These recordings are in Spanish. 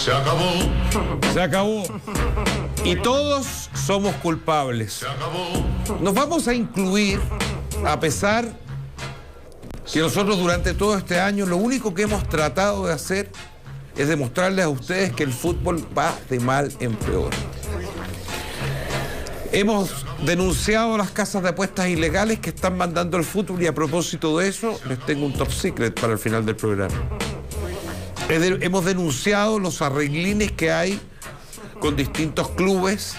Se acabó. Se acabó. Y todos somos culpables. Se acabó. Nos vamos a incluir, a pesar que nosotros durante todo este año lo único que hemos tratado de hacer es demostrarles a ustedes que el fútbol va de mal en peor. Hemos denunciado las casas de apuestas ilegales que están mandando el fútbol y a propósito de eso les tengo un top secret para el final del programa. Hemos denunciado los arreglines que hay con distintos clubes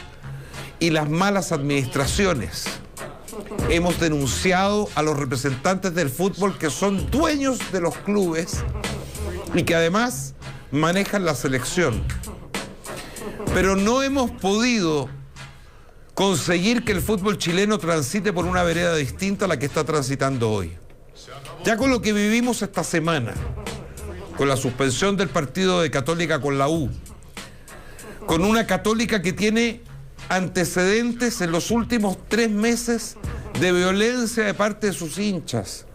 y las malas administraciones. Hemos denunciado a los representantes del fútbol que son dueños de los clubes y que además manejan la selección. Pero no hemos podido conseguir que el fútbol chileno transite por una vereda distinta a la que está transitando hoy. Ya con lo que vivimos esta semana, con la suspensión del partido de Católica con la U, con una Católica que tiene antecedentes en los últimos 3 meses de violencia de parte de sus hinchas,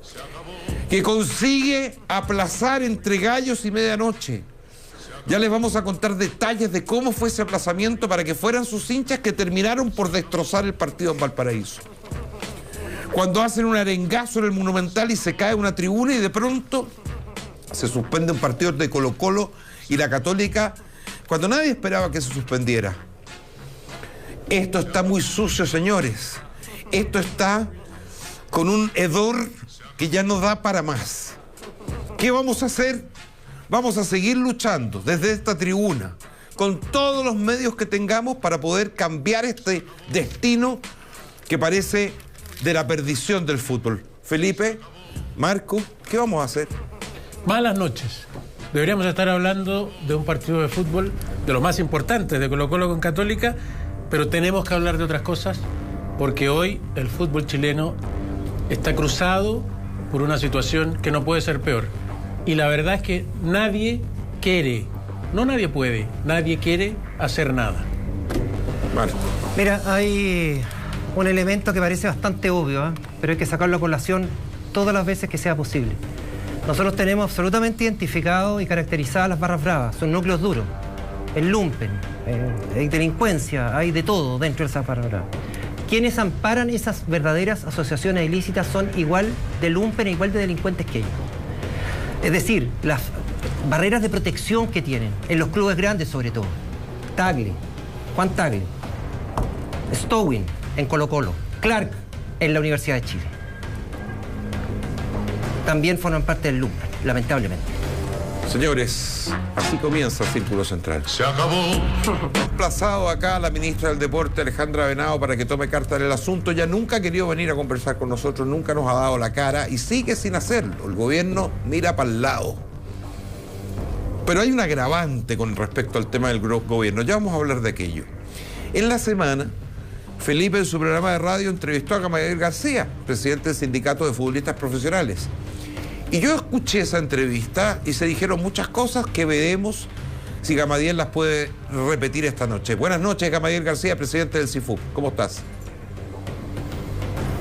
que consigue aplazar entre gallos y medianoche. Ya les vamos a contar detalles de cómo fue ese aplazamiento para que fueran sus hinchas que terminaron por destrozar el partido en Valparaíso. Cuando hacen un arengazo en el Monumental y se cae una tribuna y de pronto se suspende un partido de Colo-Colo y la Católica cuando nadie esperaba que se suspendiera. Esto está muy sucio, señores. Esto está con un hedor que ya no da para más. ¿Qué vamos a hacer? Vamos a seguir luchando desde esta tribuna, con todos los medios que tengamos para poder cambiar este destino que parece de la perdición del fútbol. Felipe, Marco, ¿qué vamos a hacer? Malas noches. Deberíamos estar hablando de un partido de fútbol, de los más importantes, de Colo-Colo con Católica, pero tenemos que hablar de otras cosas, porque hoy el fútbol chileno está cruzado por una situación que no puede ser peor. Y la verdad es que nadie quiere, no nadie puede, nadie quiere hacer nada. Marco. Mira, hay un elemento que parece bastante obvio, pero hay que sacarlo a colación todas las veces que sea posible. Nosotros tenemos absolutamente identificado y caracterizadas las barras bravas, son núcleos duros, el lumpen, hay delincuencia, hay de todo dentro de esas barras bravas. Quienes amparan esas verdaderas asociaciones ilícitas son igual de lumpen e igual de delincuentes que ellos. Es decir, las barreras de protección que tienen, en los clubes grandes sobre todo. Tagle, Juan Tagle, Stowin en Colo-Colo, Clark en la Universidad de Chile. También forman parte del lumpen, lamentablemente. Señores, así comienza Círculo Central. Se acabó. Desplazado acá la ministra del Deporte, Alejandra Venado, para que tome carta en el asunto. Ya nunca ha querido venir a conversar con nosotros, nunca nos ha dado la cara y sigue sin hacerlo. El gobierno mira para el lado. Pero hay un agravante con respecto al tema del gobierno. Ya vamos a hablar de aquello. En la semana, Felipe en su programa de radio entrevistó a Gamadiel García, presidente del Sindicato de Futbolistas Profesionales. Y yo escuché esa entrevista y se dijeron muchas cosas que veremos si Gamadiel las puede repetir esta noche. Buenas noches, Gamadiel García, presidente del CIFUB. ¿Cómo estás?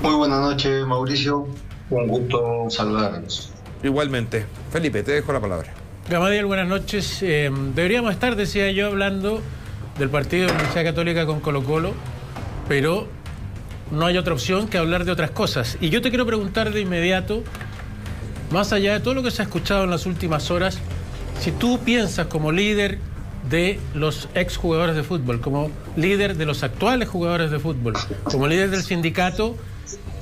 Muy buenas noches, Mauricio. Un gusto saludarlos. Igualmente. Felipe, te dejo la palabra. Gamadiel, buenas noches. Deberíamos estar, decía yo, hablando del partido de la Universidad Católica con Colo-Colo, pero no hay otra opción que hablar de otras cosas. Y yo te quiero preguntar de inmediato, más allá de todo lo que se ha escuchado en las últimas horas, si tú piensas como líder de los exjugadores de fútbol, como líder de los actuales jugadores de fútbol, como líder del sindicato,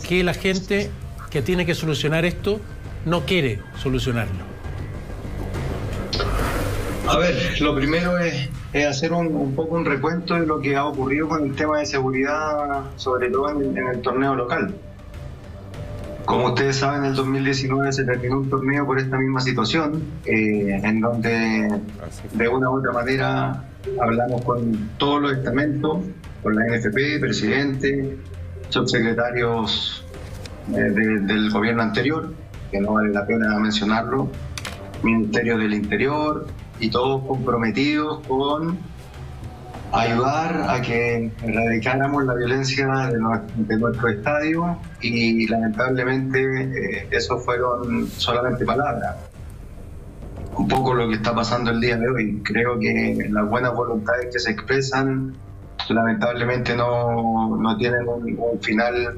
que la gente que tiene que solucionar esto no quiere solucionarlo. A ver, lo primero es hacer un poco un recuento de lo que ha ocurrido con el tema de seguridad, sobre todo en el torneo local. Como ustedes saben, en el 2019 se terminó un torneo por esta misma situación, en donde de una u otra manera hablamos con todos los estamentos, con la NFP, presidente, subsecretarios del gobierno anterior, que no vale la pena mencionarlo, Ministerio del Interior, y todos comprometidos con ayudar a que erradicáramos la violencia de nuestro estadio, y lamentablemente eso fueron solamente palabras. un poco lo que está pasando el día de hoy. Creo que las buenas voluntades que se expresan lamentablemente no tienen un final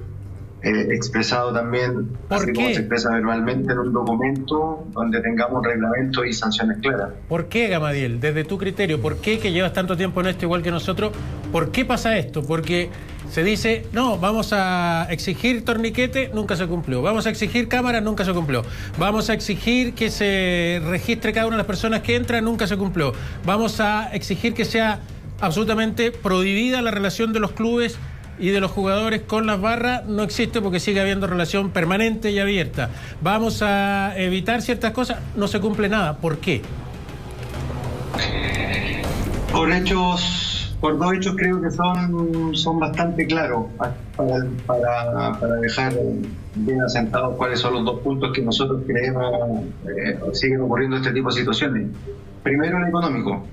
expresado también, así como se expresa verbalmente en un documento donde tengamos reglamentos y sanciones claras. ¿Por qué, Gamadiel? Desde tu criterio, ¿por qué, que llevas tanto tiempo en esto igual que nosotros, por qué pasa esto? Porque se dice, no, vamos a exigir torniquete, nunca se cumplió. Vamos a exigir cámaras, nunca se cumplió. Vamos a exigir que se registre cada una de las personas que entran, nunca se cumplió. Vamos a exigir que sea absolutamente prohibida la relación de los clubes y de los jugadores con las barras, no existe porque sigue habiendo relación permanente y abierta. Vamos a evitar ciertas cosas, no se cumple nada. ¿Por qué? Por dos hechos creo que son bastante claros para dejar bien asentados cuáles son los dos puntos que nosotros creemos siguen ocurriendo este tipo de situaciones. Primero, el económico.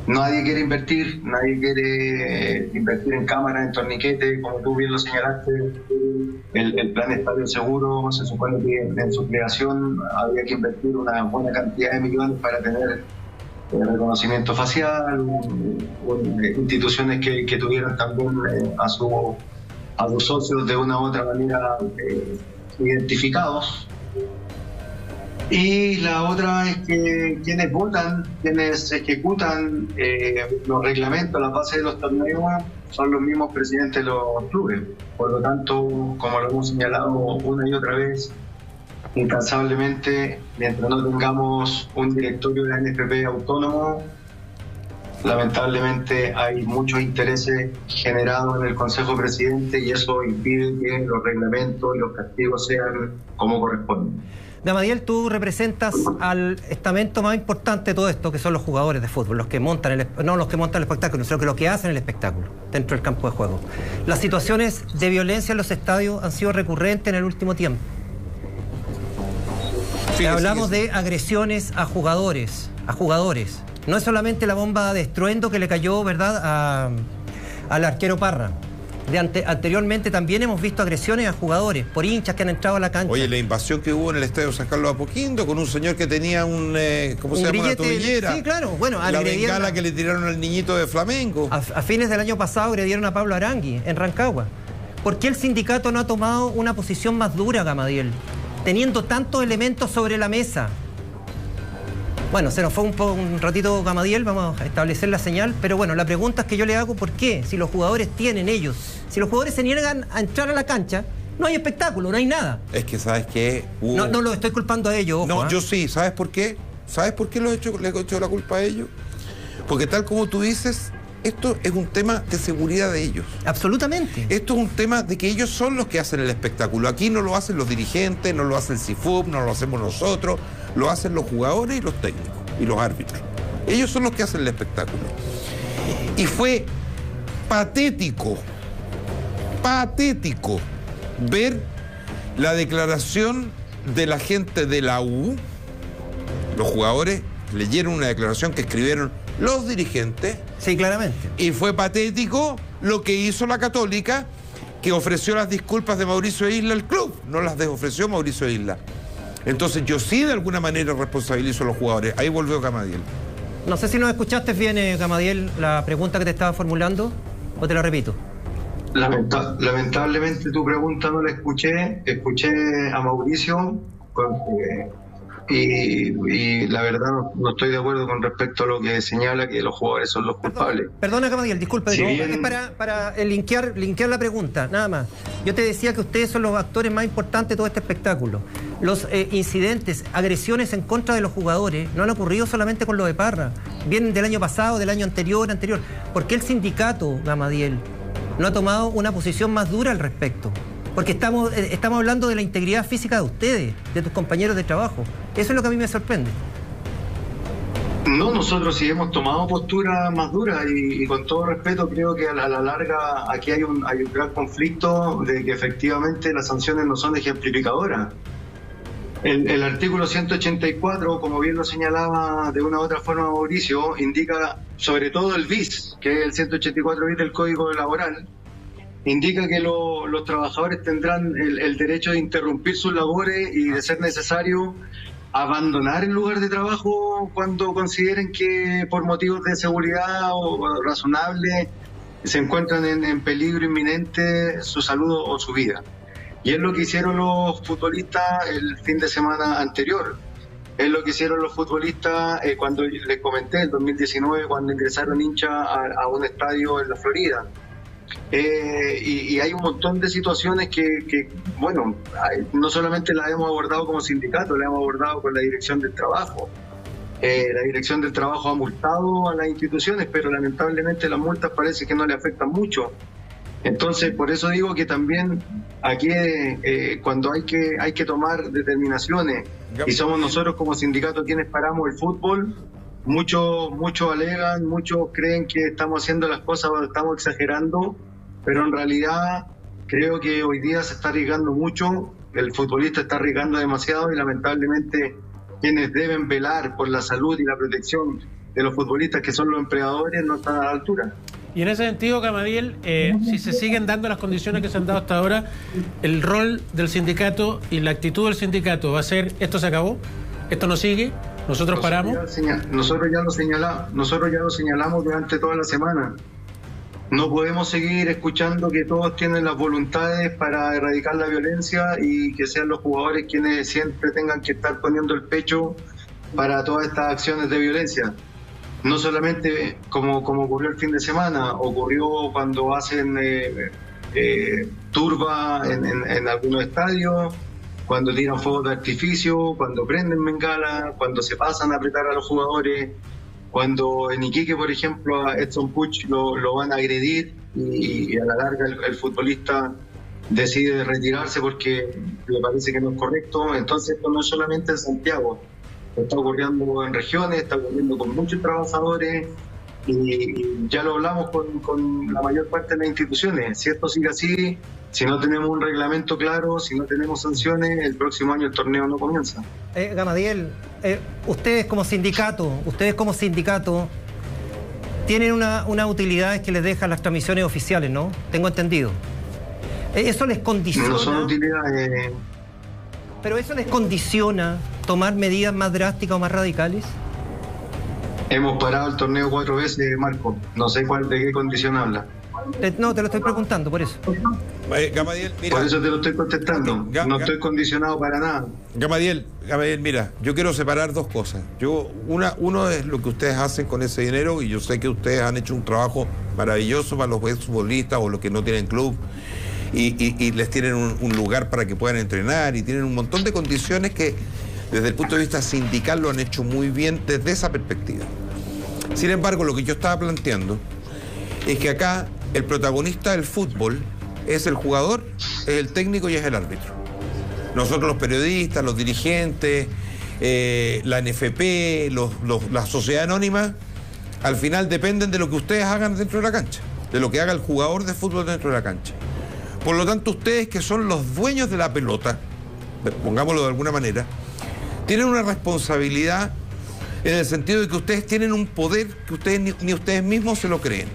Nadie quiere invertir en cámaras, en torniquetes, como tú bien lo señalaste. El plan Estadio Seguro, se supone que en su creación había que invertir una buena cantidad de millones para tener reconocimiento facial, instituciones que tuvieran también a sus socios de una u otra manera identificados. Y la otra es que quienes votan, quienes ejecutan los reglamentos, las bases de los torneos, son los mismos presidentes de los clubes. Por lo tanto, como lo hemos señalado una y otra vez, incansablemente, mientras no tengamos un directorio de la NFP autónomo, lamentablemente hay muchos intereses generados en el Consejo Presidente y eso impide que los reglamentos y los castigos sean como corresponden. Gamadiel, tú representas al estamento más importante de todo esto, que son los jugadores de fútbol, los que montan el espectáculo, sino que lo que hacen el espectáculo dentro del campo de juego. Las situaciones de violencia en los estadios han sido recurrentes en el último tiempo. Sí, hablamos de agresiones a jugadores. No es solamente la bomba de estruendo que le cayó, ¿verdad?, al arquero Parra. Anteriormente también hemos visto agresiones a jugadores por hinchas que han entrado a la cancha. Oye, la invasión que hubo en el estadio San Carlos Apoquindo con un señor que tenía una tobillera. Sí, claro. Bueno, la bengala que le tiraron al niñito de Flamengo. A fines del año pasado agredieron a Pablo Arangui en Rancagua. ¿Por qué el sindicato no ha tomado una posición más dura, Gamadiel? Teniendo tantos elementos sobre la mesa. Bueno, se nos fue un ratito Gamadiel, vamos a establecer la señal, pero bueno, la pregunta es que yo le hago, ¿por qué? Si los jugadores tienen ellos, si los jugadores se niegan a entrar a la cancha, no hay espectáculo, no hay nada. Es que, ¿sabes qué? No lo estoy culpando a ellos, ojo. No, yo sí, ¿sabes por qué? ¿Sabes por qué le he hecho la culpa a ellos? Porque tal como tú dices, esto es un tema de seguridad de ellos. Absolutamente. Esto es un tema de que ellos son los que hacen el espectáculo. Aquí no lo hacen los dirigentes, no lo hace el CIFUB, no lo hacemos nosotros, lo hacen los jugadores y los técnicos y los árbitros. Ellos son los que hacen el espectáculo. Y fue patético ver la declaración de la gente de la U. Los jugadores leyeron una declaración que escribieron los dirigentes. Sí, claramente. Y fue patético lo que hizo la Católica, que ofreció las disculpas de Mauricio Isla al club, no las desofreció Mauricio Isla. Entonces yo sí de alguna manera responsabilizo a los jugadores. Ahí volvió Gamadiel. No sé si nos escuchaste bien, Gamadiel, la pregunta que te estaba formulando, o te la repito. Lamentablemente tu pregunta no la escuché a Mauricio y la verdad no estoy de acuerdo con respecto a lo que señala que los jugadores son los culpables. Perdona, Gamadiel, disculpa, Si es para linkear la pregunta, nada más. Yo te decía que ustedes son los actores más importantes de todo este espectáculo. Los incidentes, agresiones en contra de los jugadores no han ocurrido solamente con lo de Parra, vienen del año pasado, del año anterior. ¿Por qué el sindicato, Gamadiel, no ha tomado una posición más dura al respecto? Porque estamos hablando de la integridad física de ustedes, de tus compañeros de trabajo. Eso es lo que a mí me sorprende. No, nosotros sí hemos tomado postura más dura y con todo respeto creo que a la larga aquí hay un gran conflicto de que efectivamente las sanciones no son ejemplificadoras. El artículo 184, como bien lo señalaba de una u otra forma Mauricio, indica sobre todo el BIS, que es el 184 BIS del Código Laboral, indica que los trabajadores tendrán el derecho de interrumpir sus labores y, de ser necesario, abandonar el lugar de trabajo cuando consideren que por motivos de seguridad o razonable se encuentran en peligro inminente su salud o su vida. Y es lo que hicieron los futbolistas el fin de semana anterior. Es lo que hicieron los futbolistas cuando les comenté, el 2019, cuando ingresaron hinchas a un estadio en la Florida. Y hay un montón de situaciones que bueno, no solamente las hemos abordado como sindicato, las hemos abordado con la Dirección del Trabajo. La Dirección del Trabajo ha multado a las instituciones, pero lamentablemente las multas parece que no le afectan mucho. Entonces, por eso digo que también aquí cuando hay que tomar determinaciones, y somos nosotros como sindicato quienes paramos el fútbol, muchos alegan, muchos creen que estamos haciendo las cosas, estamos exagerando, pero en realidad creo que hoy día se está arriesgando mucho, el futbolista está arriesgando demasiado y lamentablemente quienes deben velar por la salud y la protección de los futbolistas, que son los empleadores, no están a la altura. Y en ese sentido, Gamadiel, si se siguen dando las condiciones que se han dado hasta ahora, el rol del sindicato y la actitud del sindicato va a ser: esto se acabó, esto no sigue, nosotros paramos. Nosotros ya lo señalamos durante toda la semana. No podemos seguir escuchando que todos tienen las voluntades para erradicar la violencia y que sean los jugadores quienes siempre tengan que estar poniendo el pecho para todas estas acciones de violencia. No solamente como ocurrió el fin de semana, ocurrió cuando hacen turba en algunos estadios, cuando tiran fuegos de artificio, cuando prenden bengala, cuando se pasan a apretar a los jugadores, cuando en Iquique, por ejemplo, a Edson Puch lo van a agredir y a la larga el futbolista decide retirarse porque le parece que no es correcto. Entonces esto no es solamente en Santiago, está ocurriendo en regiones, está ocurriendo con muchos trabajadores y ya lo hablamos con la mayor parte de las instituciones. Si esto sigue así, si no tenemos un reglamento claro, si no tenemos sanciones, el próximo año el torneo no comienza. Gamadiel, ustedes como sindicato tienen una utilidad que les dejan las transmisiones oficiales, ¿no? Tengo entendido. Eso les condiciona. No son utilidades. ¿Pero eso les condiciona tomar medidas más drásticas o más radicales? Hemos parado el torneo 4 veces, Marco. No sé de qué condición habla. No, te lo estoy preguntando, por eso. Gamadiel, mira, por eso te lo estoy contestando. No estoy condicionado para nada. Gamadiel, mira, yo quiero separar dos cosas. Uno es lo que ustedes hacen con ese dinero, y yo sé que ustedes han hecho un trabajo maravilloso para los futbolistas o los que no tienen club, y les tienen un lugar para que puedan entrenar, y tienen un montón de condiciones que desde el punto de vista sindical lo han hecho muy bien desde esa perspectiva. Sin embargo, lo que yo estaba planteando es que acá el protagonista del fútbol es el jugador, es el técnico y es el árbitro. Nosotros los periodistas, los dirigentes, la NFP, la sociedad anónima, al final dependen de lo que ustedes hagan dentro de la cancha, de lo que haga el jugador de fútbol dentro de la cancha. Por lo tanto, ustedes, que son los dueños de la pelota, pongámoslo de alguna manera, tienen una responsabilidad en el sentido de que ustedes tienen un poder que ustedes ni ustedes mismos se lo creen.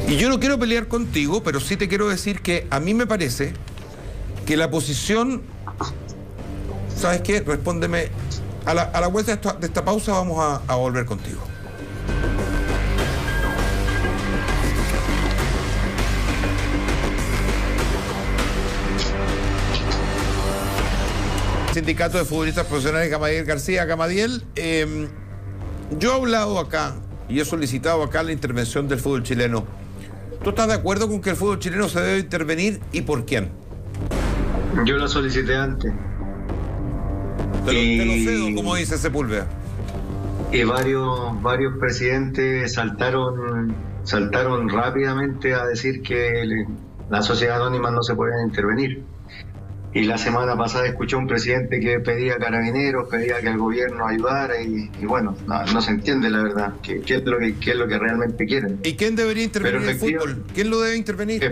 Y yo no quiero pelear contigo, pero sí te quiero decir que a mí me parece que la posición... ¿Sabes qué? Respóndeme. A la vuelta de esta pausa vamos a volver contigo. Sindicato de Futbolistas Profesionales, Gamadiel García. Gamadiel, yo he hablado acá y he solicitado acá la intervención del fútbol chileno. ¿Tú estás de acuerdo con que el fútbol chileno se debe intervenir y por quién? Yo la solicité antes. Te lo cedo, como dice Sepúlveda. Y varios presidentes saltaron rápidamente a decir que la sociedad anónima no se podía intervenir. Y la semana pasada escuché a un presidente que pedía carabineros, pedía que el gobierno ayudara y bueno, no se entiende la verdad, qué es lo que realmente quieren. ¿Y quién debería intervenir en el fútbol? ¿Quién lo debe intervenir?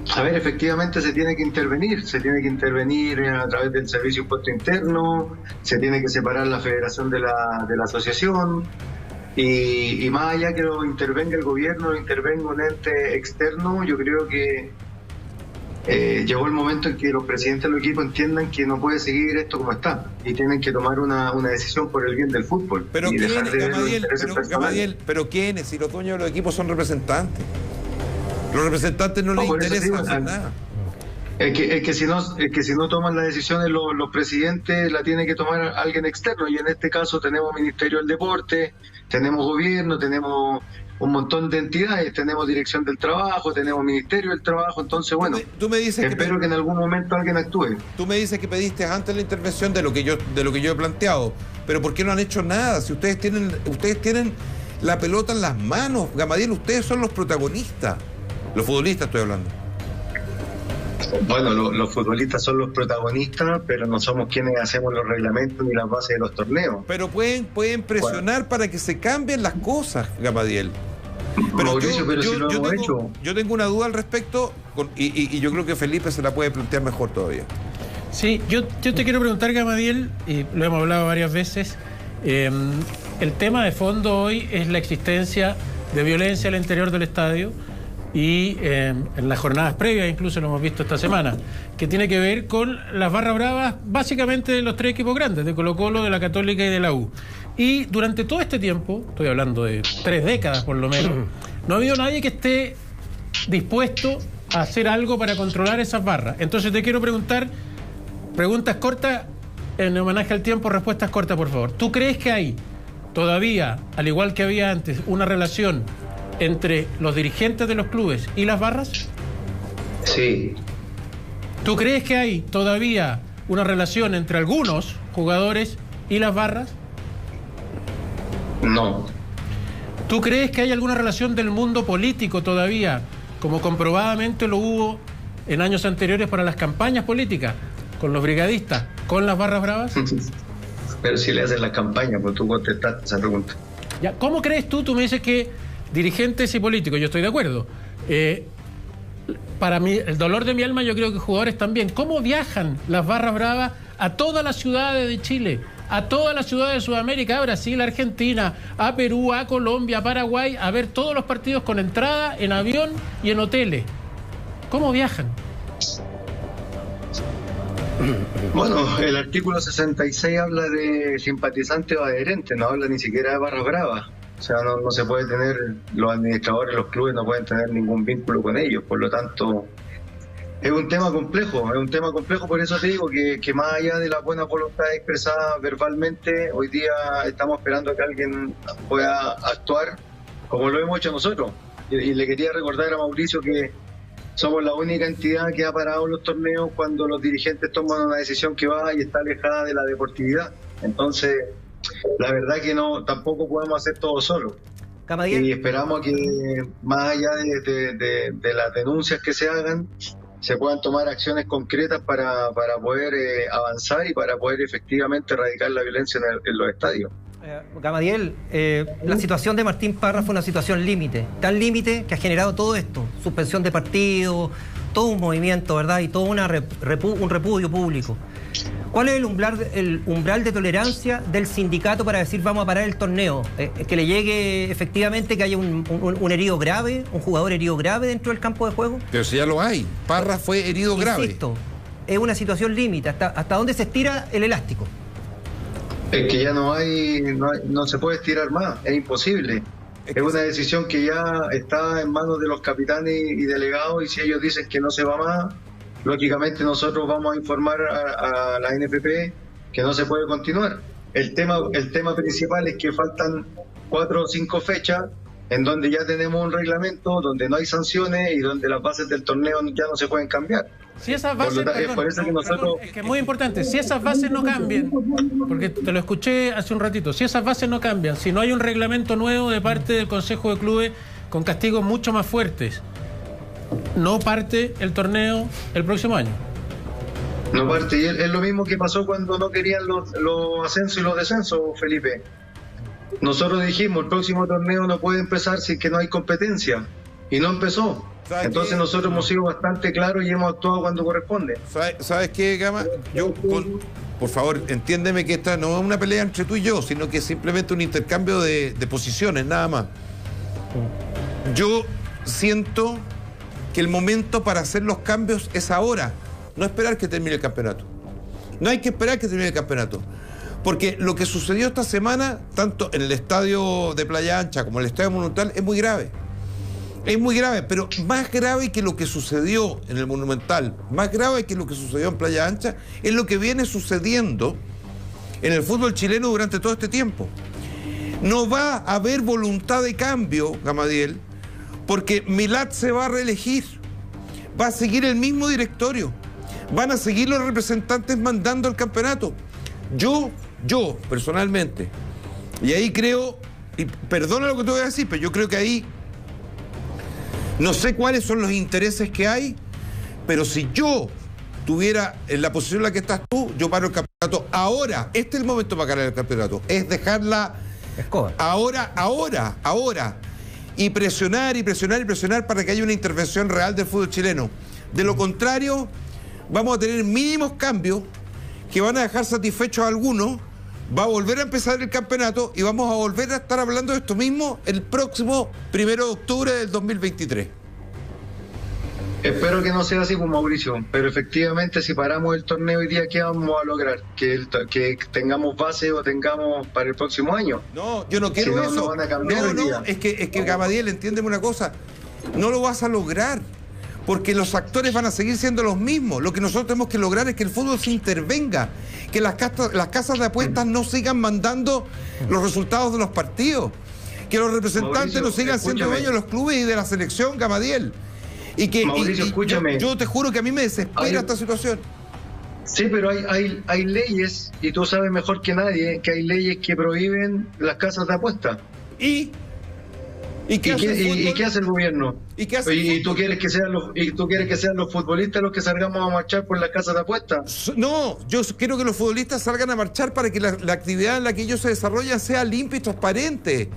Efectivamente se tiene que intervenir a través del Servicio de Impuesto Interno, se tiene que separar la federación de la asociación y más allá que lo intervenga el gobierno, lo intervenga un ente externo, yo creo que llegó el momento en que los presidentes de los equipos entiendan que no puede seguir esto como está y tienen que tomar una decisión por el bien del fútbol. Pero ¿quiénes? Si los dueños de los equipos son representantes. Los representantes no les interesa hacer nada. Es que si no toman las decisiones los presidentes, la tiene que tomar alguien externo, y en este caso tenemos Ministerio del Deporte, tenemos gobierno, tenemos un montón de entidades, tenemos Dirección del Trabajo, tenemos Ministerio del Trabajo. Entonces, bueno, tú me dices espero que en algún momento alguien actúe. Tú me dices que pediste antes la intervención de lo que yo he planteado, pero ¿por qué no han hecho nada? Si ustedes tienen la pelota en las manos, Gamadiel, ustedes son los protagonistas, los futbolistas estoy hablando. Bueno, los futbolistas son los protagonistas, pero no somos quienes hacemos los reglamentos ni las bases de los torneos. Pero pueden presionar para que se cambien las cosas, Gamadiel. Pero Mauricio, si lo hemos hecho. Yo tengo una duda al respecto y yo creo que Felipe se la puede plantear mejor todavía. Sí, yo te quiero preguntar, Gamadiel, y lo hemos hablado varias veces, el tema de fondo hoy es la existencia de violencia al interior del estadio y en las jornadas previas, incluso lo hemos visto esta semana, que tiene que ver con las barras bravas básicamente de los tres equipos grandes, de Colo-Colo, de la Católica y de la U. Y durante todo este tiempo, estoy hablando de 3 décadas por lo menos, no ha habido nadie que esté dispuesto a hacer algo para controlar esas barras. Entonces te quiero preguntar, preguntas cortas, en homenaje al tiempo, respuestas cortas, por favor. ¿Tú crees que hay todavía, al igual que había antes, una relación entre los dirigentes de los clubes y las barras? Sí. ¿Tú crees que hay todavía una relación entre algunos jugadores y las barras? No. ¿Tú crees que hay alguna relación del mundo político todavía, como comprobadamente lo hubo en años anteriores para las campañas políticas, con los brigadistas, con las barras bravas? Pero si le hacen la campaña, pues tú contestaste esa pregunta. Ya, ¿cómo crees tú? Tú me dices que dirigentes y políticos, yo estoy de acuerdo. Para mí, el dolor de mi alma, yo creo que jugadores también. ¿Cómo viajan las barras bravas a todas las ciudades de Chile, a todas las ciudades de Sudamérica, a Brasil, a Argentina, a Perú, a Colombia, a Paraguay, a ver todos los partidos con entrada en avión y en hoteles? ¿Cómo viajan? Bueno, el artículo 66 habla de simpatizantes o adherentes, no habla ni siquiera de barras bravas. O sea, no se puede tener, los administradores, los clubes no pueden tener ningún vínculo con ellos. Por lo tanto, es un tema complejo, por eso te digo que más allá de la buena voluntad expresada verbalmente, hoy día estamos esperando que alguien pueda actuar como lo hemos hecho nosotros. Y le quería recordar a Mauricio que somos la única entidad que ha parado los torneos cuando los dirigentes toman una decisión que va y está alejada de la deportividad. Entonces, la verdad que tampoco podemos hacer todo solo. Gamadiel. Y esperamos que más allá de las denuncias que se hagan, se puedan tomar acciones concretas para poder avanzar y para poder efectivamente erradicar la violencia en los estadios. Gamadiel, la situación de Martín Parra fue una situación límite, tan límite que ha generado todo esto, suspensión de partidos, todo un movimiento, ¿verdad? Y todo un repudio público. ¿Cuál es el umbral de tolerancia del sindicato para decir vamos a parar el torneo? Que le llegue efectivamente que haya un herido grave, un jugador herido grave dentro del campo de juego. Pero si ya lo hay, Parra fue herido grave. Insisto, es una situación límite. ¿Hasta dónde se estira el elástico? Es que ya no se puede estirar más, es imposible. Es una decisión que ya está en manos de los capitanes y delegados, y si ellos dicen que no se va más, lógicamente nosotros vamos a informar a la NFP que no se puede continuar. El tema principal es que faltan 4 o 5 fechas en donde ya tenemos un reglamento, donde no hay sanciones y donde las bases del torneo ya no se pueden cambiar. Si esas bases, es que es muy importante, si esas bases no cambian, porque te lo escuché hace un ratito, si esas bases no cambian, si no hay un reglamento nuevo de parte del Consejo de Clubes con castigos mucho más fuertes, no parte el torneo el próximo año. No parte, y es lo mismo que pasó cuando no querían los ascensos y los descensos, Felipe. Nosotros dijimos, el próximo torneo no puede empezar si es que no hay competencia, y no empezó. Entonces nosotros hemos sido bastante claros y hemos actuado cuando corresponde. ¿Sabes qué, Gama? Por favor, entiéndeme que esta no es una pelea entre tú y yo, sino que es simplemente un intercambio de posiciones, nada más. Yo siento que el momento para hacer los cambios es ahora, no esperar que termine el campeonato. No hay que esperar que termine el campeonato. Porque lo que sucedió esta semana, tanto en el estadio de Playa Ancha como en el estadio Monumental, es muy grave. Es muy grave, pero más grave que lo que sucedió en el Monumental, más grave que lo que sucedió en Playa Ancha, es lo que viene sucediendo en el fútbol chileno durante todo este tiempo. No va a haber voluntad de cambio, Gamadiel, porque Milat se va a reelegir. Va a seguir el mismo directorio. Van a seguir los representantes mandando el campeonato. Yo, personalmente, y ahí creo, y perdona lo que te voy a decir, pero yo creo que ahí no sé cuáles son los intereses que hay, pero si yo tuviera en la posición en la que estás tú, yo paro el campeonato ahora. Este es el momento para ganar el campeonato. Es dejarla Escobar. Ahora. Y presionar para que haya una intervención real del fútbol chileno. De lo contrario, vamos a tener mínimos cambios que van a dejar satisfechos a algunos, va a volver a empezar el campeonato y vamos a volver a estar hablando de esto mismo el próximo 1 de octubre del 2023. Espero que no sea así, pues, Mauricio, pero efectivamente si paramos el torneo hoy día, ¿qué vamos a lograr? Que tengamos base o tengamos para el próximo año. No, yo no quiero Si no, eso. no van a cambiar hoy día. Es que Gamadiel, entiéndeme una cosa, no lo vas a lograr, porque los actores van a seguir siendo los mismos. Lo que nosotros tenemos que lograr es que el fútbol se intervenga, que las casas de apuestas no sigan mandando los resultados de los partidos, que los representantes Mauricio, no sigan siendo escúchame. dueños de los clubes y de la selección, Gamadiel. Mauricio, escúchame. Yo te juro que a mí me desespera esta situación. Sí, pero hay leyes, y tú sabes mejor que nadie, que hay leyes que prohíben las casas de apuestas. ¿Y qué hace el fútbol? ¿Y qué hace el gobierno? ¿Y qué hace el ¿Y tú fútbol? quieres que sean los futbolistas los que salgamos a marchar por las casas de apuestas? No, yo quiero que los futbolistas salgan a marchar para que la actividad en la que ellos se desarrollan sea limpia y transparente.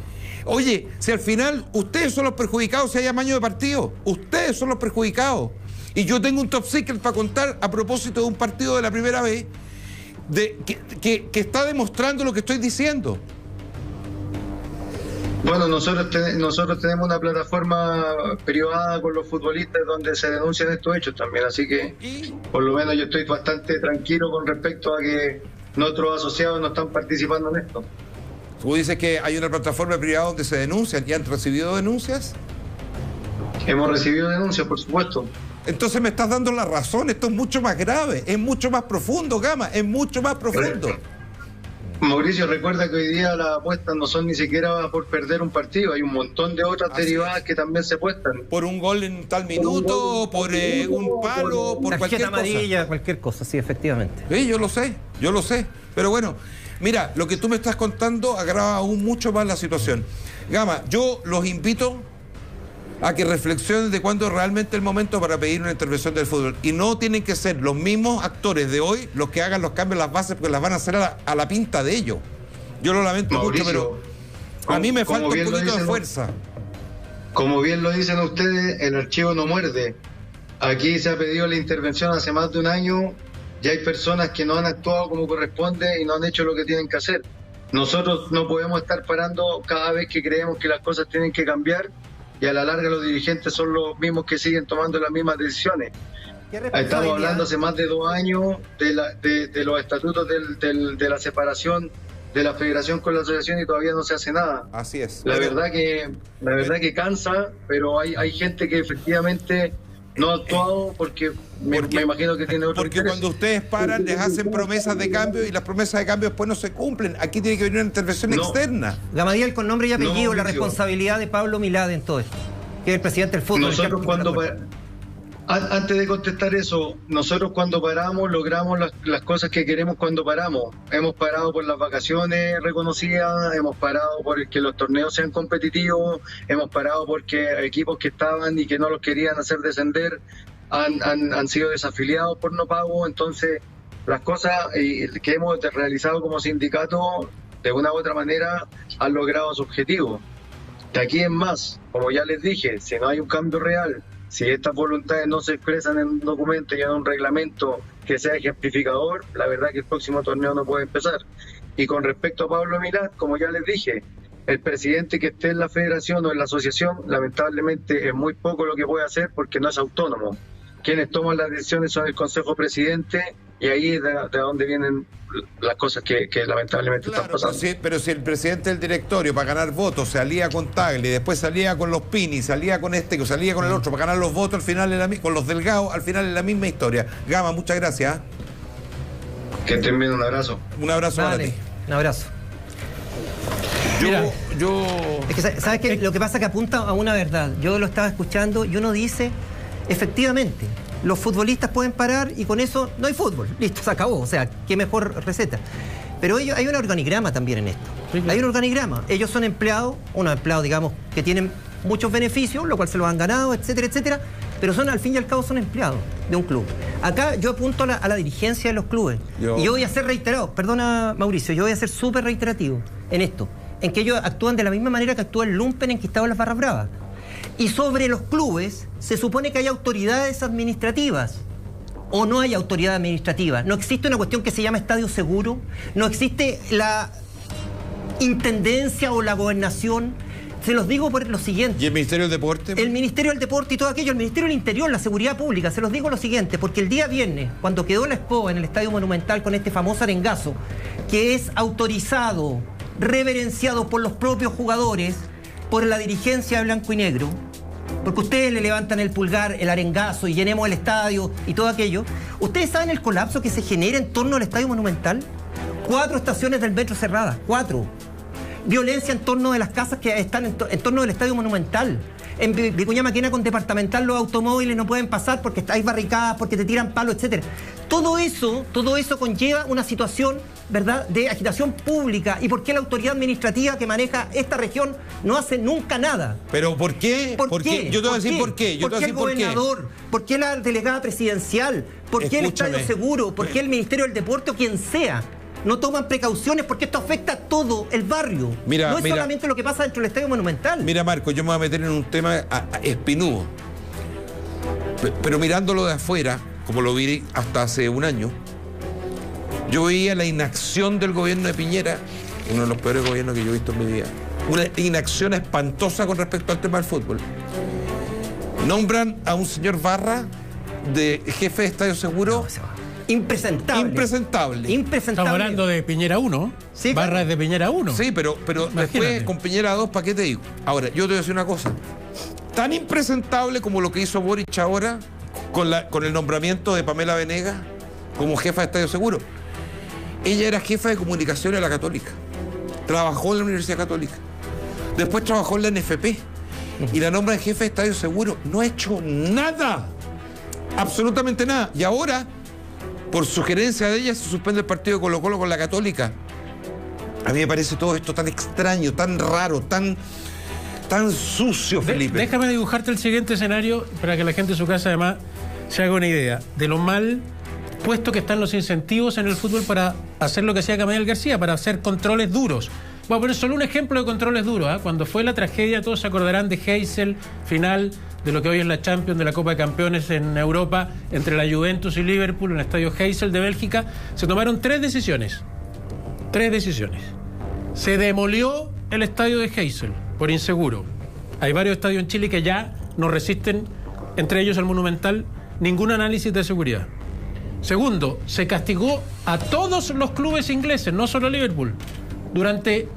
Oye, si al final ustedes son los perjudicados si hay amaño de partido, ustedes son los perjudicados. Y yo tengo un top secret para contar a propósito de un partido de la primera vez que está demostrando lo que estoy diciendo. Bueno, nosotros tenemos una plataforma privada con los futbolistas donde se denuncian estos hechos también, así que Y por lo menos yo estoy bastante tranquilo con respecto a que nuestros asociados no están participando en esto. tú dices que hay una plataforma privada donde se denuncian, ¿y han recibido denuncias? Hemos recibido denuncias, por supuesto. Entonces me estás dando la razón, esto es mucho más grave, es mucho más profundo, Gama, es mucho más profundo. Mauricio, recuerda que hoy día las apuestas no son ni siquiera por perder un partido, hay un montón de otras Así derivadas es. que también se apuestan. Por un gol en tal minuto, por un palo, por Tarjeta cualquier amarilla, cosa. cualquier cosa, sí, efectivamente. Sí, yo lo sé. Pero bueno, mira, lo que tú me estás contando agrava aún mucho más la situación. Gama, yo los invito a que reflexionen de cuándo es realmente el momento para pedir una intervención del fútbol. Y no tienen que ser los mismos actores de hoy los que hagan los cambios en las bases, porque las van a hacer a la pinta de ellos. Yo lo lamento Mauricio, mucho, pero a mí me como falta un bien lo poquito de dicen- fuerza. Como bien lo dicen ustedes, el archivo no muerde. Aquí se ha pedido la intervención hace más de un año, ya hay personas que no han actuado como corresponde y no han hecho lo que tienen que hacer. Nosotros no podemos estar parando cada vez que creemos que las cosas tienen que cambiar y a la larga los dirigentes son los mismos que siguen tomando las mismas decisiones. Estamos hablando hace más de 2 años de los estatutos de la separación de la federación con la asociación y todavía no se hace nada. Así es. La verdad que cansa, pero hay gente que efectivamente no ha actuado porque me imagino que tiene otro Porque interés. cuando ustedes paran, les hacen promesas de cambio y las promesas de cambio después no se cumplen. Aquí tiene que venir una intervención No. externa. Gamadiel, con nombre y apellido, No, la Mauricio. responsabilidad de Pablo Milad en todo esto, que es el presidente del fútbol. Nosotros antes de contestar eso, nosotros cuando paramos logramos las cosas que queremos cuando paramos. Hemos parado por las vacaciones reconocidas, hemos parado por que los torneos sean competitivos, hemos parado porque equipos que estaban y que no los querían hacer descender han sido desafiliados por no pago. Entonces, las cosas que hemos realizado como sindicato, de una u otra manera, han logrado su objetivo. De aquí en más, como ya les dije, si no hay un cambio real, si estas voluntades no se expresan en un documento y en un reglamento que sea ejemplificador, la verdad que el próximo torneo no puede empezar. Y con respecto a Pablo Milad, como ya les dije, el presidente que esté en la federación o en la asociación, lamentablemente es muy poco lo que puede hacer porque no es autónomo. Quienes toman las decisiones son el Consejo Presidente y ahí es de donde vienen las cosas que lamentablemente están pasando. Pero si el presidente del directorio para ganar votos se alía con Tagle, después salía con los Pini, salía con que salía con el otro para ganar los votos, al final con los Delgados, al final es la misma historia. Gama, muchas gracias. Que estén bien, un abrazo. Un abrazo para ti. Un abrazo. Es que, ¿sabes qué? Lo que pasa es que apunta a una verdad. Yo lo estaba escuchando y uno dice, efectivamente, los futbolistas pueden parar y con eso no hay fútbol. Listo, se acabó. O sea, qué mejor receta. Pero hay un organigrama también en esto. Sí, claro. Hay un organigrama. Ellos son empleados, unos empleados, digamos, que tienen muchos beneficios, lo cual se los han ganado, etcétera, etcétera. Pero al fin y al cabo son empleados de un club. Acá yo apunto a la dirigencia de los clubes. Y yo voy a ser reiterado, perdona Mauricio, yo voy a ser súper reiterativo en esto, en que ellos actúan de la misma manera que actúa el lumpen enquistado en las barras bravas. Y sobre los clubes se supone que hay autoridades administrativas. ¿O no hay autoridad administrativa? No existe una cuestión que se llama estadio seguro, no existe la intendencia o la gobernación. Se los digo por lo siguiente. ¿Y el Ministerio del Deporte? El Ministerio del Deporte y todo aquello, el Ministerio del Interior, la Seguridad Pública, se los digo lo siguiente, porque el día viernes, cuando quedó la escoba en el Estadio Monumental con este famoso arengazo, que es autorizado, reverenciado por los propios jugadores, por la dirigencia de Blanco y Negro, porque ustedes le levantan el pulgar, el arengazo y llenemos el estadio y todo aquello. ¿Ustedes saben el colapso que se genera en torno al Estadio Monumental? 4 estaciones del metro cerradas, 4. Violencia en torno de las casas que están en torno del Estadio Monumental. En Vicuña Maquena con Departamental los automóviles no pueden pasar porque hay barricadas, porque te tiran palos, etcétera. Todo eso conlleva una situación, ¿verdad?, de agitación pública. ¿Y por qué la autoridad administrativa que maneja esta región no hace nunca nada? ¿Pero por qué? ¿Por qué? Yo te voy a decir por qué. ¿Por qué el gobernador? ¿Por qué la delegada presidencial? ¿Por qué el Estadio Seguro? ¿Por qué el Ministerio del Deporte o quien sea? No toman precauciones porque esto afecta a todo el barrio. No es solamente lo que pasa dentro del Estadio Monumental. Mira, Marco, yo me voy a meter en un tema espinudo. Pero mirándolo de afuera, como lo vi hasta hace un año, yo veía la inacción del gobierno de Piñera, uno de los peores gobiernos que yo he visto en mi vida. Una inacción espantosa con respecto al tema del fútbol. Nombran a un señor Barra de jefe de Estadio Seguro. Impresentable. Estamos hablando de Piñera 1. Sí, Barra es de Piñera 1. Sí, pero después con Piñera 2, ¿para qué te digo? Ahora, yo te voy a decir una cosa. Tan impresentable como lo que hizo Boric ahora con el nombramiento de Pamela Venegas como jefa de Estadio Seguro. Ella era jefa de comunicación de la Católica. Trabajó en la Universidad Católica. Después trabajó en la NFP. Y la nombra de jefe de Estadio Seguro. No ha hecho nada. Absolutamente nada. Y ahora, por sugerencia de ella, se suspende el partido de Colo-Colo con la Católica. A mí me parece todo esto tan extraño, tan raro, tan sucio, Felipe. Déjame dibujarte el siguiente escenario para que la gente de su casa además se haga una idea de lo mal puesto que están los incentivos en el fútbol para hacer lo que hacía Camilo García, para hacer controles duros. Voy a poner solo un ejemplo de controles duros. Cuando fue la tragedia, todos se acordarán de Heysel, final de lo que hoy es la Champions, de la Copa de Campeones en Europa, entre la Juventus y Liverpool, en el estadio Heysel de Bélgica. Se tomaron 3 decisiones. 3 decisiones. Se demolió el estadio de Heysel por inseguro. Hay varios estadios en Chile que ya no resisten, entre ellos el Monumental, ningún análisis de seguridad. Segundo, se castigó a todos los clubes ingleses, no solo a Liverpool, durante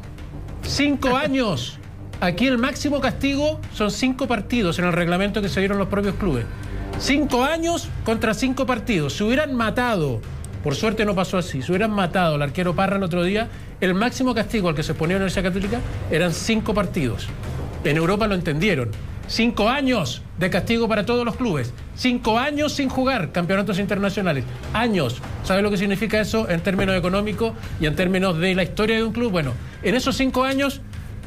5 años. Aquí el máximo castigo son 5 partidos en el reglamento que se dieron los propios clubes. 5 años contra 5 partidos. Si hubieran matado, por suerte no pasó así, si hubieran matado al arquero Parra el otro día, el máximo castigo al que se ponía en la Universidad Católica eran 5 partidos. En Europa lo entendieron. 5 años de castigo para todos los clubes. 5 años sin jugar campeonatos internacionales. Años. ¿Sabe lo que significa eso en términos económicos y en términos de la historia de un club? Bueno, en esos 5 años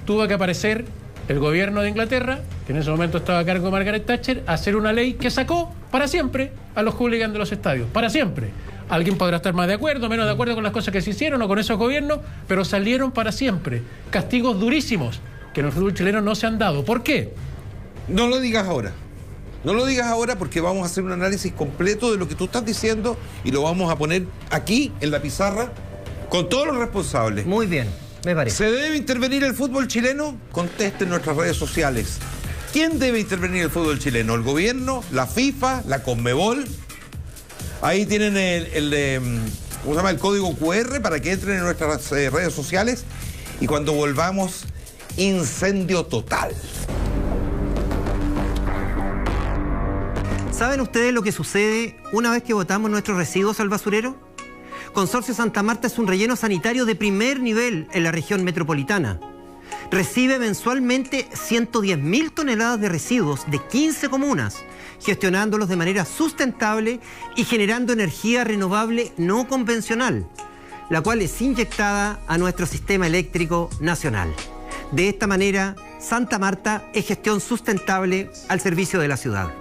tuvo que aparecer el gobierno de Inglaterra, que en ese momento estaba a cargo de Margaret Thatcher, a hacer una ley que sacó para siempre a los hooligans de los estadios. Para siempre. Alguien podrá estar más de acuerdo, menos de acuerdo con las cosas que se hicieron o con esos gobiernos, pero salieron para siempre. Castigos durísimos que en el fútbol chileno no se han dado. ¿Por qué? No lo digas ahora. No lo digas ahora porque vamos a hacer un análisis completo de lo que tú estás diciendo y lo vamos a poner aquí en la pizarra con todos los responsables. Muy bien. Me parece. ¿Se debe intervenir el fútbol chileno? Conteste en nuestras redes sociales. ¿Quién debe intervenir el fútbol chileno? ¿El gobierno? ¿La FIFA? ¿La Conmebol? Ahí tienen ¿cómo se llama? El código QR para que entren en nuestras redes sociales. Y cuando volvamos, incendio total. ¿Saben ustedes lo que sucede una vez que botamos nuestros residuos al basurero? Consorcio Santa Marta es un relleno sanitario de primer nivel en la región metropolitana. Recibe mensualmente 110.000 toneladas de residuos de 15 comunas, gestionándolos de manera sustentable y generando energía renovable no convencional, la cual es inyectada a nuestro sistema eléctrico nacional. De esta manera, Santa Marta es gestión sustentable al servicio de la ciudad.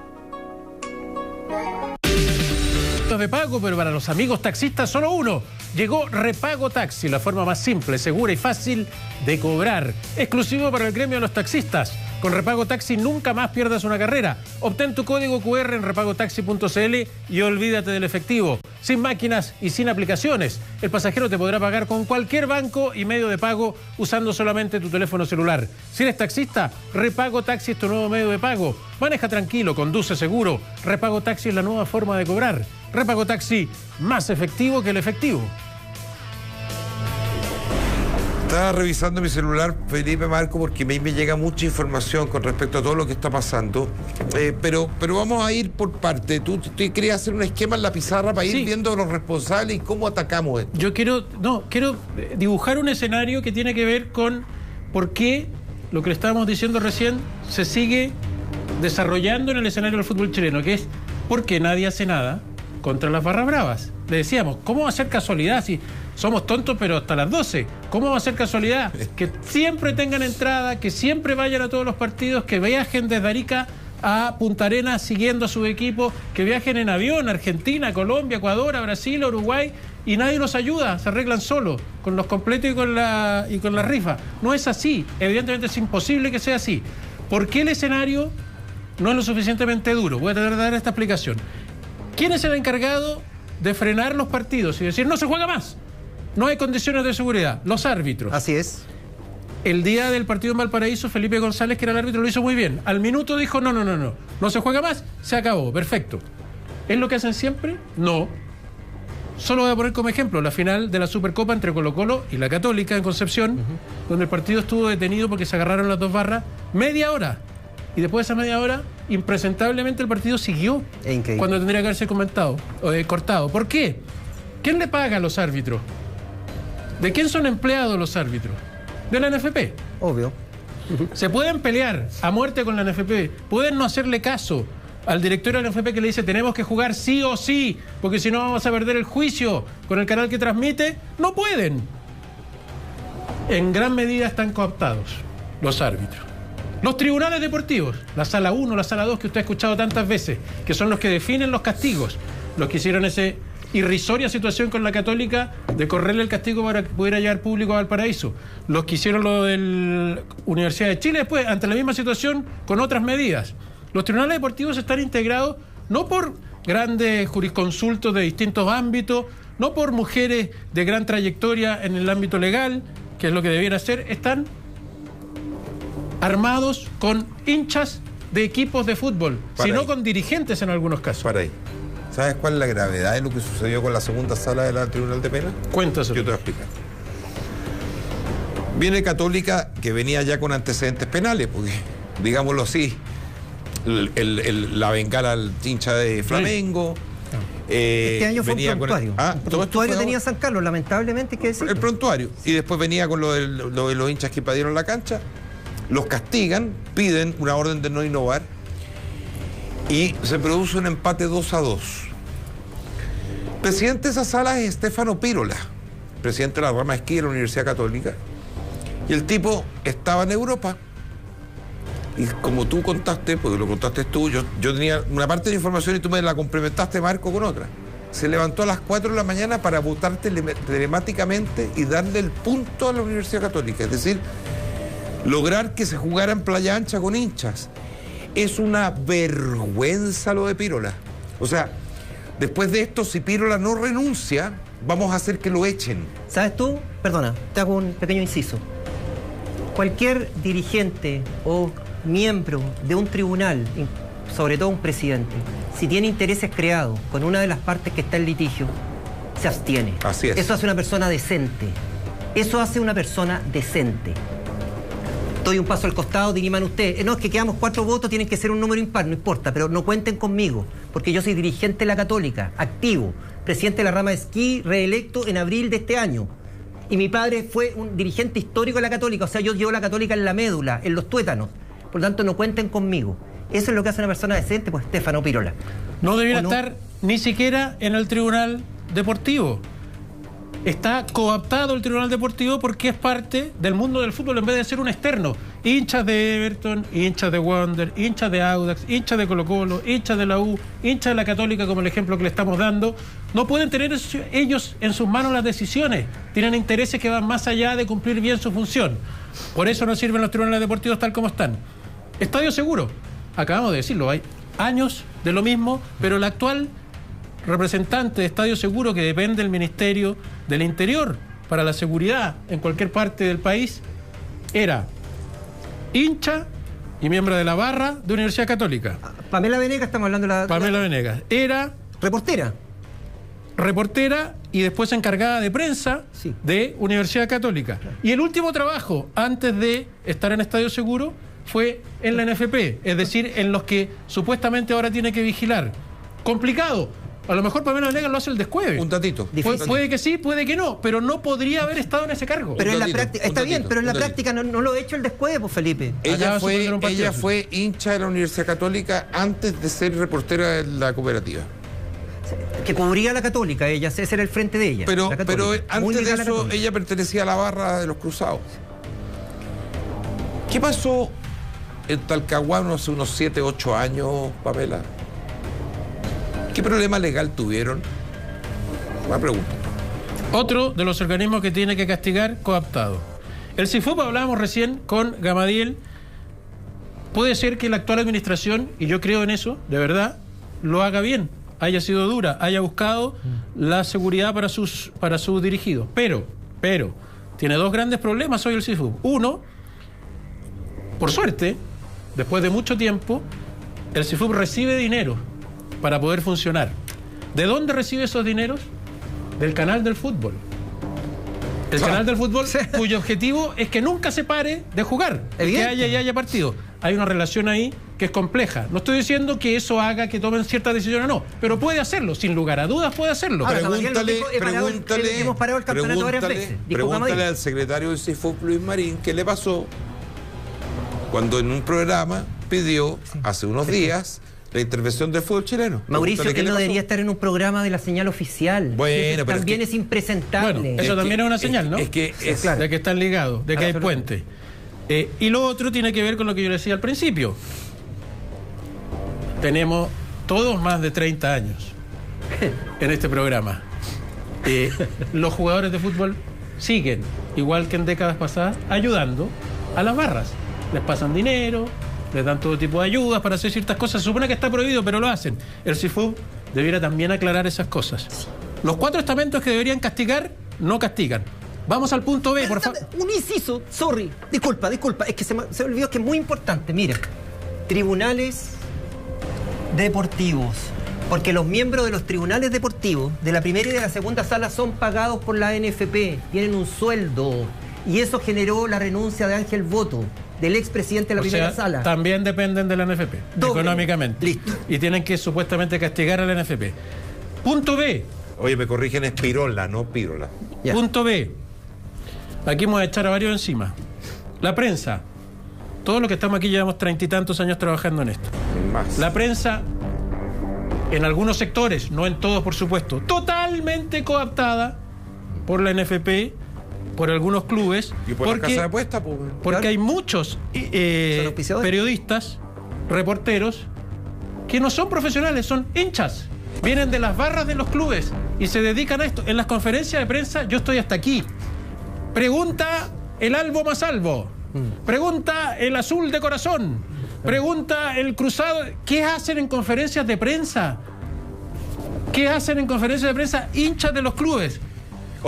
De pago, pero para los amigos taxistas solo uno. Llegó Repago Taxi, la forma más simple, segura y fácil de cobrar. Exclusivo para el gremio de los taxistas. Con Repago Taxi nunca más pierdas una carrera. Obtén tu código QR en repagotaxi.cl y olvídate del efectivo. Sin máquinas y sin aplicaciones, el pasajero te podrá pagar con cualquier banco y medio de pago usando solamente tu teléfono celular. Si eres taxista, Repago Taxi es tu nuevo medio de pago. Maneja tranquilo, conduce seguro. Repago Taxi es la nueva forma de cobrar. Repago Taxi, más efectivo que el efectivo. Estaba revisando mi celular, Felipe Marco, porque me llega mucha información con respecto a todo lo que está pasando. Pero vamos a ir por parte. Tú querías hacer un esquema en la pizarra para ir viendo los responsables y cómo atacamos esto. Yo quiero dibujar un escenario que tiene que ver con por qué lo que le estábamos diciendo recién se sigue desarrollando en el escenario del fútbol chileno, que es por qué nadie hace nada contra las barras bravas. Le decíamos, ¿cómo va a ser casualidad si somos tontos pero hasta las 12? ¿Cómo va a ser casualidad que siempre tengan entrada, que siempre vayan a todos los partidos, que viajen desde Arica a Punta Arenas siguiendo a su equipo, que viajen en avión a Argentina, Colombia, Ecuador, a Brasil, a Uruguay, y nadie los ayuda, se arreglan solos, con los completos y con la rifa? No es así, evidentemente es imposible que sea así. ¿Por qué el escenario no es lo suficientemente duro? Voy a tratar de dar esta explicación. ¿Quién es el encargado de frenar los partidos y decir no se juega más? No hay condiciones de seguridad. Los árbitros. Así es. El día del partido en Valparaíso, Felipe González, que era el árbitro, lo hizo muy bien. Al minuto dijo no se juega más, se acabó, perfecto. ¿Es lo que hacen siempre? No. Solo voy a poner como ejemplo la final de la Supercopa entre Colo-Colo y la Católica en Concepción, donde el partido estuvo detenido porque se agarraron las dos barras media hora. Y después de esa media hora, impresentablemente el partido siguió. Cuando tendría que haberse cortado. ¿Por qué? ¿Quién le paga a los árbitros? ¿De quién son empleados los árbitros? De la NFP. Obvio. Se pueden pelear a muerte con la NFP. Pueden no hacerle caso al directorio de la NFP que le dice tenemos que jugar sí o sí, porque si no vamos a perder el juicio con el canal que transmite. No pueden. En gran medida están cooptados los árbitros. Los tribunales deportivos, la sala 1, la sala 2 que usted ha escuchado tantas veces, que son los que definen los castigos, los que hicieron esa irrisoria situación con la Católica de correrle el castigo para que pudiera llevar público a Valparaíso, los que hicieron lo de la Universidad de Chile después, ante la misma situación, con otras medidas. Los tribunales deportivos están integrados no por grandes jurisconsultos de distintos ámbitos, no por mujeres de gran trayectoria en el ámbito legal, que es lo que debiera ser, están armados con hinchas de equipos de fútbol, sino con dirigentes en algunos casos. Para ahí. ¿Sabes cuál es la gravedad de lo que sucedió con la segunda sala del Tribunal de Pena? Cuéntaselo. Yo te voy a explicar. Viene Católica, que venía ya con antecedentes penales, porque, digámoslo así, la bengala al hincha de Flamengo. Este año fue un prontuario. El prontuario tenía San Carlos, lamentablemente, hay que decir. El prontuario. Y después venía con lo de los hinchas que invadieron la cancha. Los castigan, piden una orden de no innovar y se produce un empate 2-2. Presidente de esa sala es Stefano Pirola, presidente de la rama de esquí de la Universidad Católica. Y el tipo estaba en Europa. Y como tú contaste, porque lo contaste tú, yo tenía una parte de la información y tú me la complementaste, Marco, con otra. Se levantó a las 4 de la mañana para votar telemáticamente y darle el punto a la Universidad Católica. Es decir, lograr que se jugara en Playa Ancha con hinchas. Es una vergüenza lo de Pirola. O sea, después de esto, si Pirola no renuncia, vamos a hacer que lo echen. ¿Sabes tú? Perdona, te hago un pequeño inciso. Cualquier dirigente o miembro de un tribunal, sobre todo un presidente, si tiene intereses creados con una de las partes que está en litigio, se abstiene. Así es. Eso hace una persona decente. Eso hace una persona decente. Doy un paso al costado, diriman ustedes. No, es que quedamos 4 votos, tienen que ser un número impar, no importa, pero no cuenten conmigo, porque yo soy dirigente de la Católica, activo, presidente de la rama de esquí, reelecto en abril de este año. Y mi padre fue un dirigente histórico de la Católica, o sea, yo llevo la Católica en la médula, en los tuétanos. Por lo tanto, no cuenten conmigo. Eso es lo que hace una persona decente, pues Stefano Pirola. No debiera estar ni siquiera en el Tribunal Deportivo. Está cooptado el Tribunal Deportivo porque es parte del mundo del fútbol en vez de ser un externo. Hinchas de Everton, hinchas de Wander, hinchas de Audax, hinchas de Colo-Colo, hinchas de la U, hinchas de la Católica, como el ejemplo que le estamos dando, no pueden tener ellos en sus manos las decisiones. Tienen intereses que van más allá de cumplir bien su función. Por eso no sirven los tribunales deportivos tal como están. Estadio Seguro, acabamos de decirlo, hay años de lo mismo, pero el actual representante de Estadio Seguro, que depende del Ministerio del Interior para la seguridad en cualquier parte del país, era hincha y miembro de la barra de Universidad Católica. Pamela Venegas, estamos hablando de la... Pamela Venegas. Era reportera y después encargada de prensa de Universidad Católica. Y el último trabajo, antes de estar en Estadio Seguro, fue en la NFP, es decir, en los que supuestamente ahora tiene que vigilar. Complicado. A lo mejor Pamela Venegas lo hace el descueve. Un datito. Puede que sí, puede que no, pero no podría haber estado en ese cargo. Pero en la práctica, está bien, pero en la práctica no lo he hecho el descueve, pues Felipe. Ella fue hincha de la Universidad Católica antes de ser reportera de la cooperativa. Que cubría la Católica, ese era el frente de ella. Pero antes de eso, ella pertenecía a la barra de los Cruzados. ¿Qué pasó en Talcahuano hace unos 7, 8 años, Pamela? ¿Qué problema legal tuvieron? Una pregunta. Otro de los organismos que tiene que castigar, cooptado. El CIFUP, hablábamos recién con Gamadiel. Puede ser que la actual administración, y yo creo en eso, de verdad, lo haga bien, haya sido dura, haya buscado la seguridad para sus dirigidos. Pero, tiene 2 grandes problemas hoy el CIFUP. Uno, por suerte, después de mucho tiempo, el CIFUP recibe dinero para poder funcionar. ¿De dónde recibe esos dineros? Del canal del fútbol. El canal del fútbol, cuyo objetivo es que nunca se pare de jugar, que haya partido. Hay una relación ahí que es compleja. No estoy diciendo que eso haga que tomen ciertas decisiones o no, pero puede hacerlo, sin lugar a dudas puede hacerlo. Ahora, pregúntale al secretario del CIFUP, Luis Marín, qué le pasó cuando en un programa pidió hace unos días la intervención del fútbol chileno. Mauricio, que no debería estar en un programa de la señal oficial. Bueno, pero también es impresentable. Bueno, eso también es una señal, ¿no? Es que de que están ligados, de que hay puente. Y lo otro tiene que ver con lo que yo decía al principio. Tenemos todos más de 30 años en este programa. Los jugadores de fútbol siguen, igual que en décadas pasadas, ayudando a las barras. Les pasan dinero, les dan todo tipo de ayudas para hacer ciertas cosas. Se supone que está prohibido, pero lo hacen. El CIFUP debiera también aclarar esas cosas. Los 4 estamentos que deberían castigar, no castigan. Vamos al punto B, por favor. Un inciso, sorry, disculpa, es que se me olvidó que es muy importante. Mira, tribunales deportivos, porque los miembros de los tribunales deportivos de la primera y de la segunda sala son pagados por la NFP, tienen un sueldo, y eso generó la renuncia de Ángel Boto, del expresidente de la primera sala. También dependen de la NFP, económicamente. Listo. Y tienen que supuestamente castigar a la NFP. Punto B. Oye, me corrigen, es Pirola, no Pirola. Ya. Punto B. Aquí vamos a echar a varios encima. La prensa. Todos los que estamos aquí llevamos 30 y tantos años trabajando en esto. Más. La prensa, en algunos sectores, no en todos por supuesto, totalmente cooptada por la NFP, por algunos clubes. Y por la casa de apuestas, pues. Porque hay muchos periodistas, reporteros, que no son profesionales, son hinchas. Vienen de las barras de los clubes y se dedican a esto. En las conferencias de prensa yo estoy hasta aquí. Pregunta el Albo más Albo. Pregunta el Azul de Corazón. Pregunta el Cruzado. ¿Qué hacen en conferencias de prensa? ¿Qué hacen en conferencias de prensa hinchas de los clubes?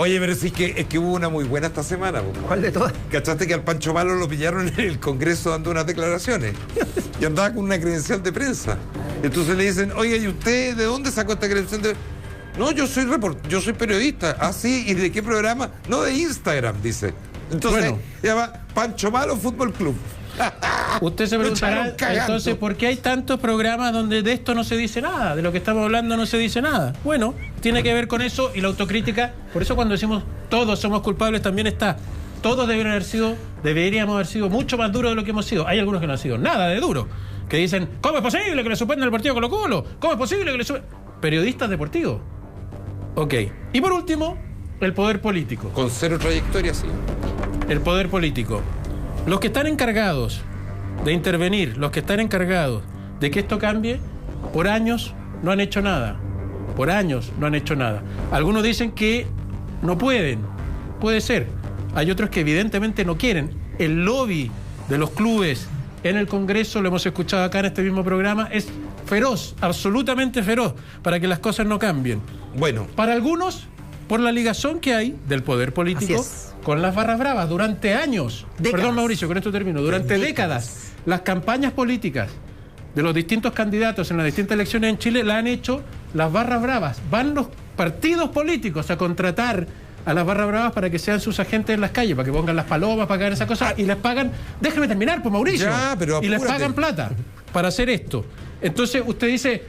Oye, pero sí es que hubo una muy buena esta semana. Po. ¿Cuál de todas? ¿Cachaste que al Pancho Malo lo pillaron en el Congreso dando unas declaraciones? Y andaba con una credencial de prensa. Entonces le dicen, oye, ¿y usted de dónde sacó esta credencial de prensa? No, yo soy periodista. Ah, sí, ¿y de qué programa? No, de Instagram, dice. Entonces, Bueno. se llama Pancho Malo Fútbol Club. Usted se Lo preguntará, echaron cagando. entonces, ¿por qué hay tantos programas donde de esto no se dice nada? De lo que estamos hablando no se dice nada. Bueno, tiene que ver con eso y la autocrítica. Por eso cuando decimos todos somos culpables también está. Todos deberíamos haber sido mucho más duros de lo que hemos sido. Hay algunos que no han sido nada de duro. Que dicen, ¿cómo es posible que le suspendan el partido Colo-Colo? ¿Cómo es posible que le suspendan? Periodistas deportivos. Ok. Y por último, el poder político. Con cero trayectoria, sí. El poder político. Los que están encargados de intervenir, los que están encargados de que esto cambie, por años no han hecho nada. Por años no han hecho nada. Algunos dicen que no pueden. Puede ser. Hay otros que evidentemente no quieren. El lobby de los clubes en el Congreso, lo hemos escuchado acá en este mismo programa, es feroz, absolutamente feroz, para que las cosas no cambien. Bueno, Para algunos, por la ligazón que hay del poder político Así es. con las barras bravas durante años. Décadas. Perdón, Mauricio, con esto termino. Durante décadas, las campañas políticas de los distintos candidatos en las distintas elecciones en Chile la han hecho las barras bravas. Van los partidos políticos a contratar a las barras bravas para que sean sus agentes en las calles, para que pongan las palomas, para que hagan esas cosas, y les pagan, déjeme terminar, pues Mauricio, Ya, pero y les apúrate. pagan plata para hacer esto. Entonces usted dice,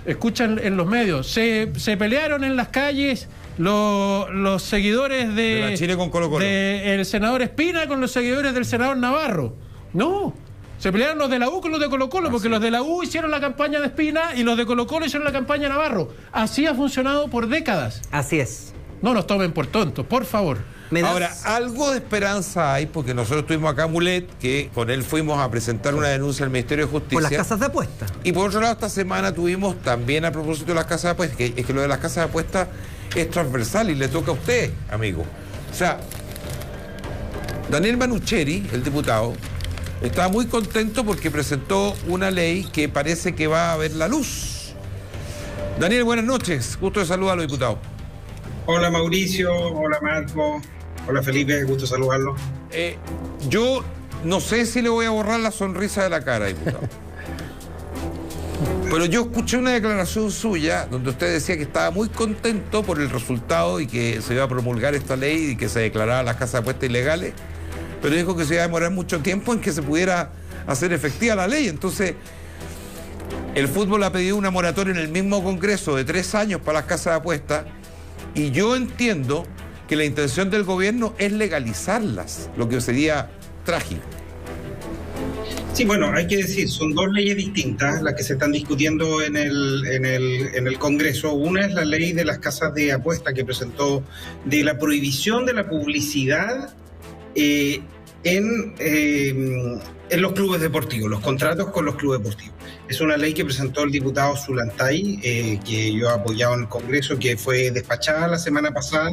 escuchan en los medios, se pelearon en las calles los seguidores De la Chile con Colo-Colo. el senador Espina con los seguidores del senador Navarro. No, se pelearon los de la U con los de Colo-Colo, porque los de la U hicieron la campaña de Espina y los de Colo-Colo hicieron la campaña de Navarro. Así ha funcionado por décadas. Así es. No nos tomen por tontos, por favor. ¿Me das? ahora, algo de esperanza hay, porque nosotros tuvimos acá a Mulet, que con él fuimos a presentar una denuncia al Ministerio de Justicia. Por las casas de apuestas. Y por otro lado, esta semana tuvimos también, a propósito de las casas de apuestas, que es que lo de las casas de apuestas es transversal y le toca a usted, amigo. O sea, Daniel Manucheri, el diputado, estaba muy contento porque presentó una ley que parece que va a ver la luz. Daniel, buenas noches. Gusto de saludarlo, diputado. Hola Mauricio, hola Marco, hola Felipe, gusto saludarlo. Yo no sé si le voy a borrar la sonrisa de la cara, diputado. Pero yo escuché una declaración suya donde usted decía que estaba muy contento por el resultado y que se iba a promulgar esta ley y que se declararan las casas de apuestas ilegales, pero dijo que se iba a demorar mucho tiempo en que se pudiera hacer efectiva la ley. Entonces, el fútbol ha pedido una moratoria en el mismo Congreso de 3 años para las casas de apuestas. Y yo entiendo que la intención del gobierno es legalizarlas, lo que sería trágico. Sí, bueno, hay que decir, son dos leyes distintas las que se están discutiendo en el Congreso. Una es la ley de las casas de apuesta que presentó de la prohibición de la publicidad en los clubes deportivos, los contratos con los clubes deportivos. Es una ley que presentó el diputado Zulantay, que yo he apoyado en el Congreso, que fue despachada la semana pasada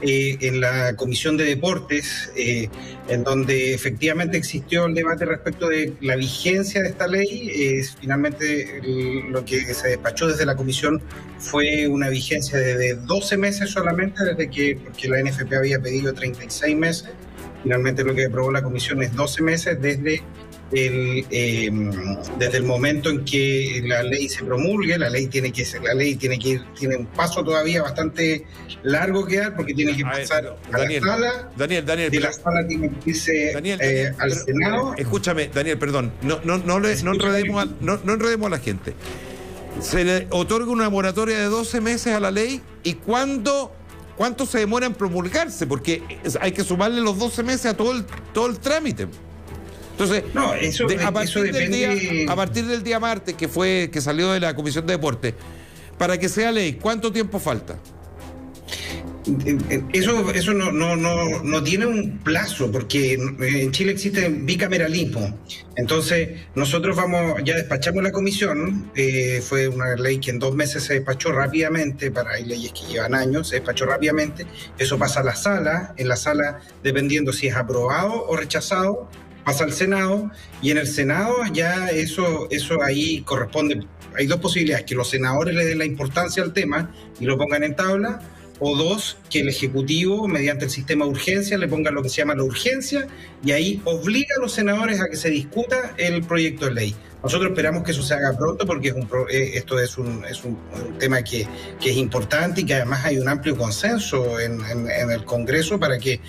en la Comisión de Deportes, en donde efectivamente existió el debate respecto de la vigencia de esta ley. Finalmente lo que se despachó desde la Comisión fue una vigencia de 12 meses solamente, porque la NFP había pedido 36 meses. Finalmente lo que aprobó la Comisión es 12 meses desde el momento en que la ley se promulgue. La ley tiene un paso todavía bastante largo que dar, porque tiene que pasar a la sala. Daniel, de la sala tiene que irse al Senado. Escúchame, Daniel, perdón, no enredemos a la gente. Se le otorga una moratoria de 12 meses a la ley, y ¿cuánto se demora en promulgarse? Porque hay que sumarle los 12 meses a todo el trámite. Entonces, no, eso depende. A partir del día martes, que salió de la Comisión de Deportes, para que sea ley, ¿cuánto tiempo falta? Eso no tiene un plazo, porque en Chile existe bicameralismo. Entonces, nosotros ya despachamos la comisión. Fue una ley que en 2 meses se despachó rápidamente. Hay leyes que llevan años, se despachó rápidamente. Eso pasa a la sala. En la sala, dependiendo si es aprobado o rechazado, pasa al Senado, y en el Senado ya eso ahí corresponde. Hay 2 posibilidades: que los senadores le den la importancia al tema y lo pongan en tabla, o dos, que el Ejecutivo, mediante el sistema de urgencia, le ponga lo que se llama la urgencia y ahí obliga a los senadores a que se discuta el proyecto de ley. Nosotros esperamos que eso se haga pronto porque esto es un tema que es importante y que además hay un amplio consenso en el Congreso para que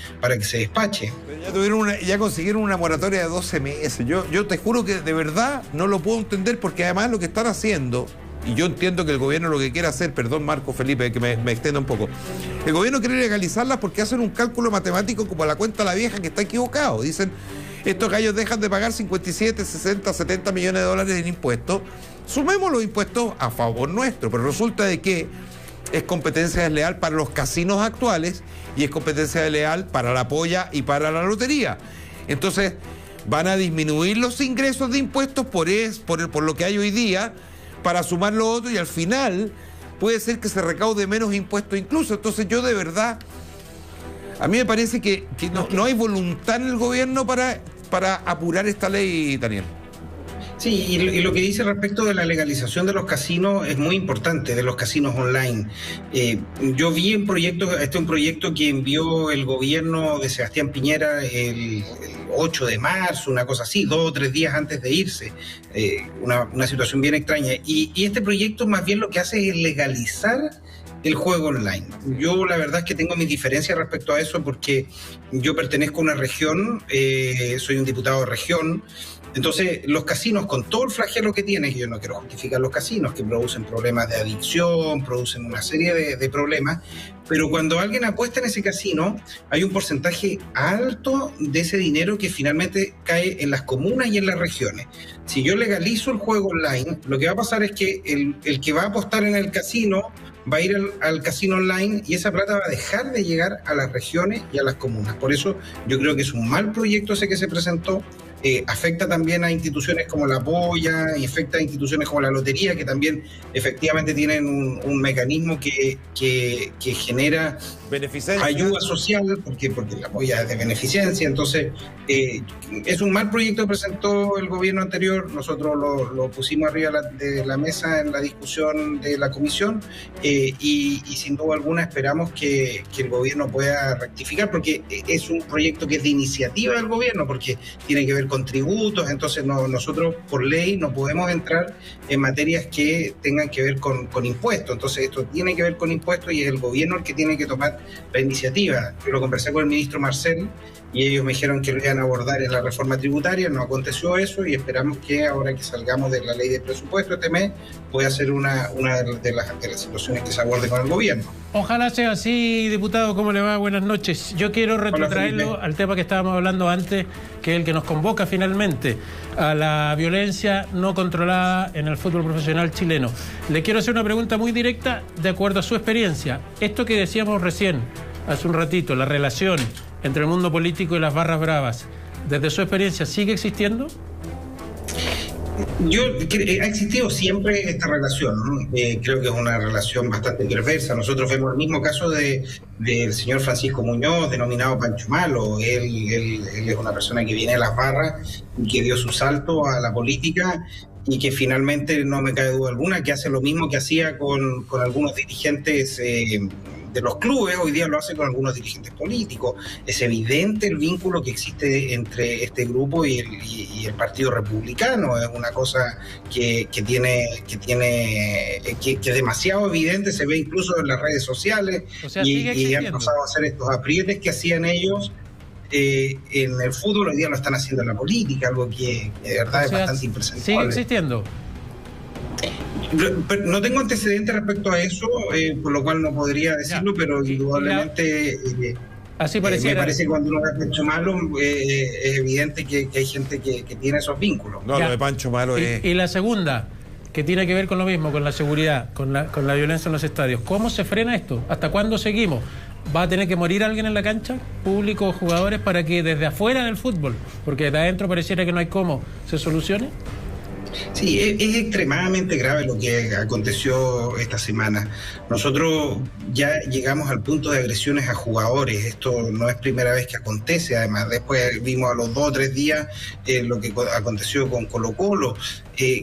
se despache. Pero ya consiguieron una moratoria de 12 meses. Yo te juro que de verdad no lo puedo entender porque además lo que están haciendo, y yo entiendo que el gobierno lo que quiere hacer, perdón Marco Felipe, que me extienda un poco, el gobierno quiere legalizarlas porque hacen un cálculo matemático como la cuenta la vieja que está equivocado. Dicen, estos gallos dejan de pagar 57, 60, 70 millones de dólares en impuestos, sumemos los impuestos a favor nuestro, pero resulta de que es competencia desleal para los casinos actuales y es competencia desleal para la polla y para la lotería. Entonces van a disminuir los ingresos de impuestos por lo que hay hoy día para sumar lo otro y al final puede ser que se recaude menos impuestos incluso. Entonces yo de verdad, a mí me parece que no hay voluntad en el gobierno para apurar esta ley, Daniel. Sí, y lo que dice respecto de la legalización de los casinos es muy importante, de los casinos online. Yo vi un proyecto que envió el gobierno de Sebastián Piñera el 8 de marzo, una cosa así, 2 o 3 días antes de irse. Una situación bien extraña. Y este proyecto más bien lo que hace es legalizar el juego online. Yo la verdad es que tengo mis diferencias respecto a eso porque yo pertenezco a una región, soy un diputado de región. Entonces, los casinos, con todo el flagelo que tienen, que yo no quiero justificar los casinos, que producen problemas de adicción, producen una serie de problemas, pero cuando alguien apuesta en ese casino, hay un porcentaje alto de ese dinero que finalmente cae en las comunas y en las regiones. Si yo legalizo el juego online, lo que va a pasar es que el que va a apostar en el casino va a ir al casino online y esa plata va a dejar de llegar a las regiones y a las comunas. Por eso yo creo que es un mal proyecto ese que se presentó. Afecta también a instituciones como la Polla y afecta a instituciones como la Lotería, que también efectivamente tienen un mecanismo que genera ayuda social, porque la Polla es de beneficencia. Entonces, es un mal proyecto que presentó el gobierno anterior. Nosotros lo pusimos arriba de la mesa en la discusión de la comisión y sin duda alguna esperamos que el gobierno pueda rectificar, porque es un proyecto que es de iniciativa del gobierno, porque tiene que ver con tributos. Entonces nosotros por ley no podemos entrar en materias que tengan que ver con impuestos. Entonces esto tiene que ver con impuestos y es el gobierno el que tiene que tomar la iniciativa. Yo lo conversé con el ministro Marcel y ellos me dijeron que lo iban a abordar en la reforma tributaria. No aconteció eso y esperamos que ahora que salgamos de la ley de presupuesto este mes pueda ser una de las situaciones que se aborde con el gobierno. Ojalá sea así, diputado. ¿Cómo le va? Buenas noches. Yo quiero retrotraerlo al tema que estábamos hablando antes, que es el que nos convoca finalmente a la violencia no controlada en el fútbol profesional chileno. Le quiero hacer una pregunta muy directa de acuerdo a su experiencia. Esto que decíamos recién, hace un ratito, la relación entre el mundo político y las barras bravas, desde su experiencia, ¿sigue existiendo? Ha existido siempre esta relación, ¿no? Creo que es una relación bastante perversa. Nosotros vemos el mismo caso del señor Francisco Muñoz, denominado Pancho Malo. Él es una persona que viene de las barras y que dio su salto a la política y que finalmente, no me cabe duda alguna, que hace lo mismo que hacía con algunos dirigentes de los clubes, hoy día lo hace con algunos dirigentes políticos. Es evidente el vínculo que existe entre este grupo y el Partido Republicano. Es una cosa que es demasiado evidente, se ve incluso en las redes sociales. O sea, y han pasado a hacer estos aprietes que hacían ellos en el fútbol, hoy día lo están haciendo en la política, algo que de verdad es bastante impresentable. ¿Sigue existiendo? No tengo antecedentes respecto a eso, por lo cual no podría decirlo, pero indudablemente así pareciera. Me parece que cuando uno ve a Pancho Malo es evidente que hay gente que tiene esos vínculos. No, lo de Pancho Malo es... Y la segunda, que tiene que ver con lo mismo, con la seguridad, con la violencia en los estadios. ¿Cómo se frena esto? ¿Hasta cuándo seguimos? ¿Va a tener que morir alguien en la cancha, público o jugadores, para que desde afuera del fútbol, porque desde adentro pareciera que no hay cómo, se solucione? Sí, es extremadamente grave lo que aconteció esta semana. Nosotros ya llegamos al punto de agresiones a jugadores. Esto no es primera vez que acontece. Además, después vimos a los 2 o 3 días lo que aconteció con Colo-Colo.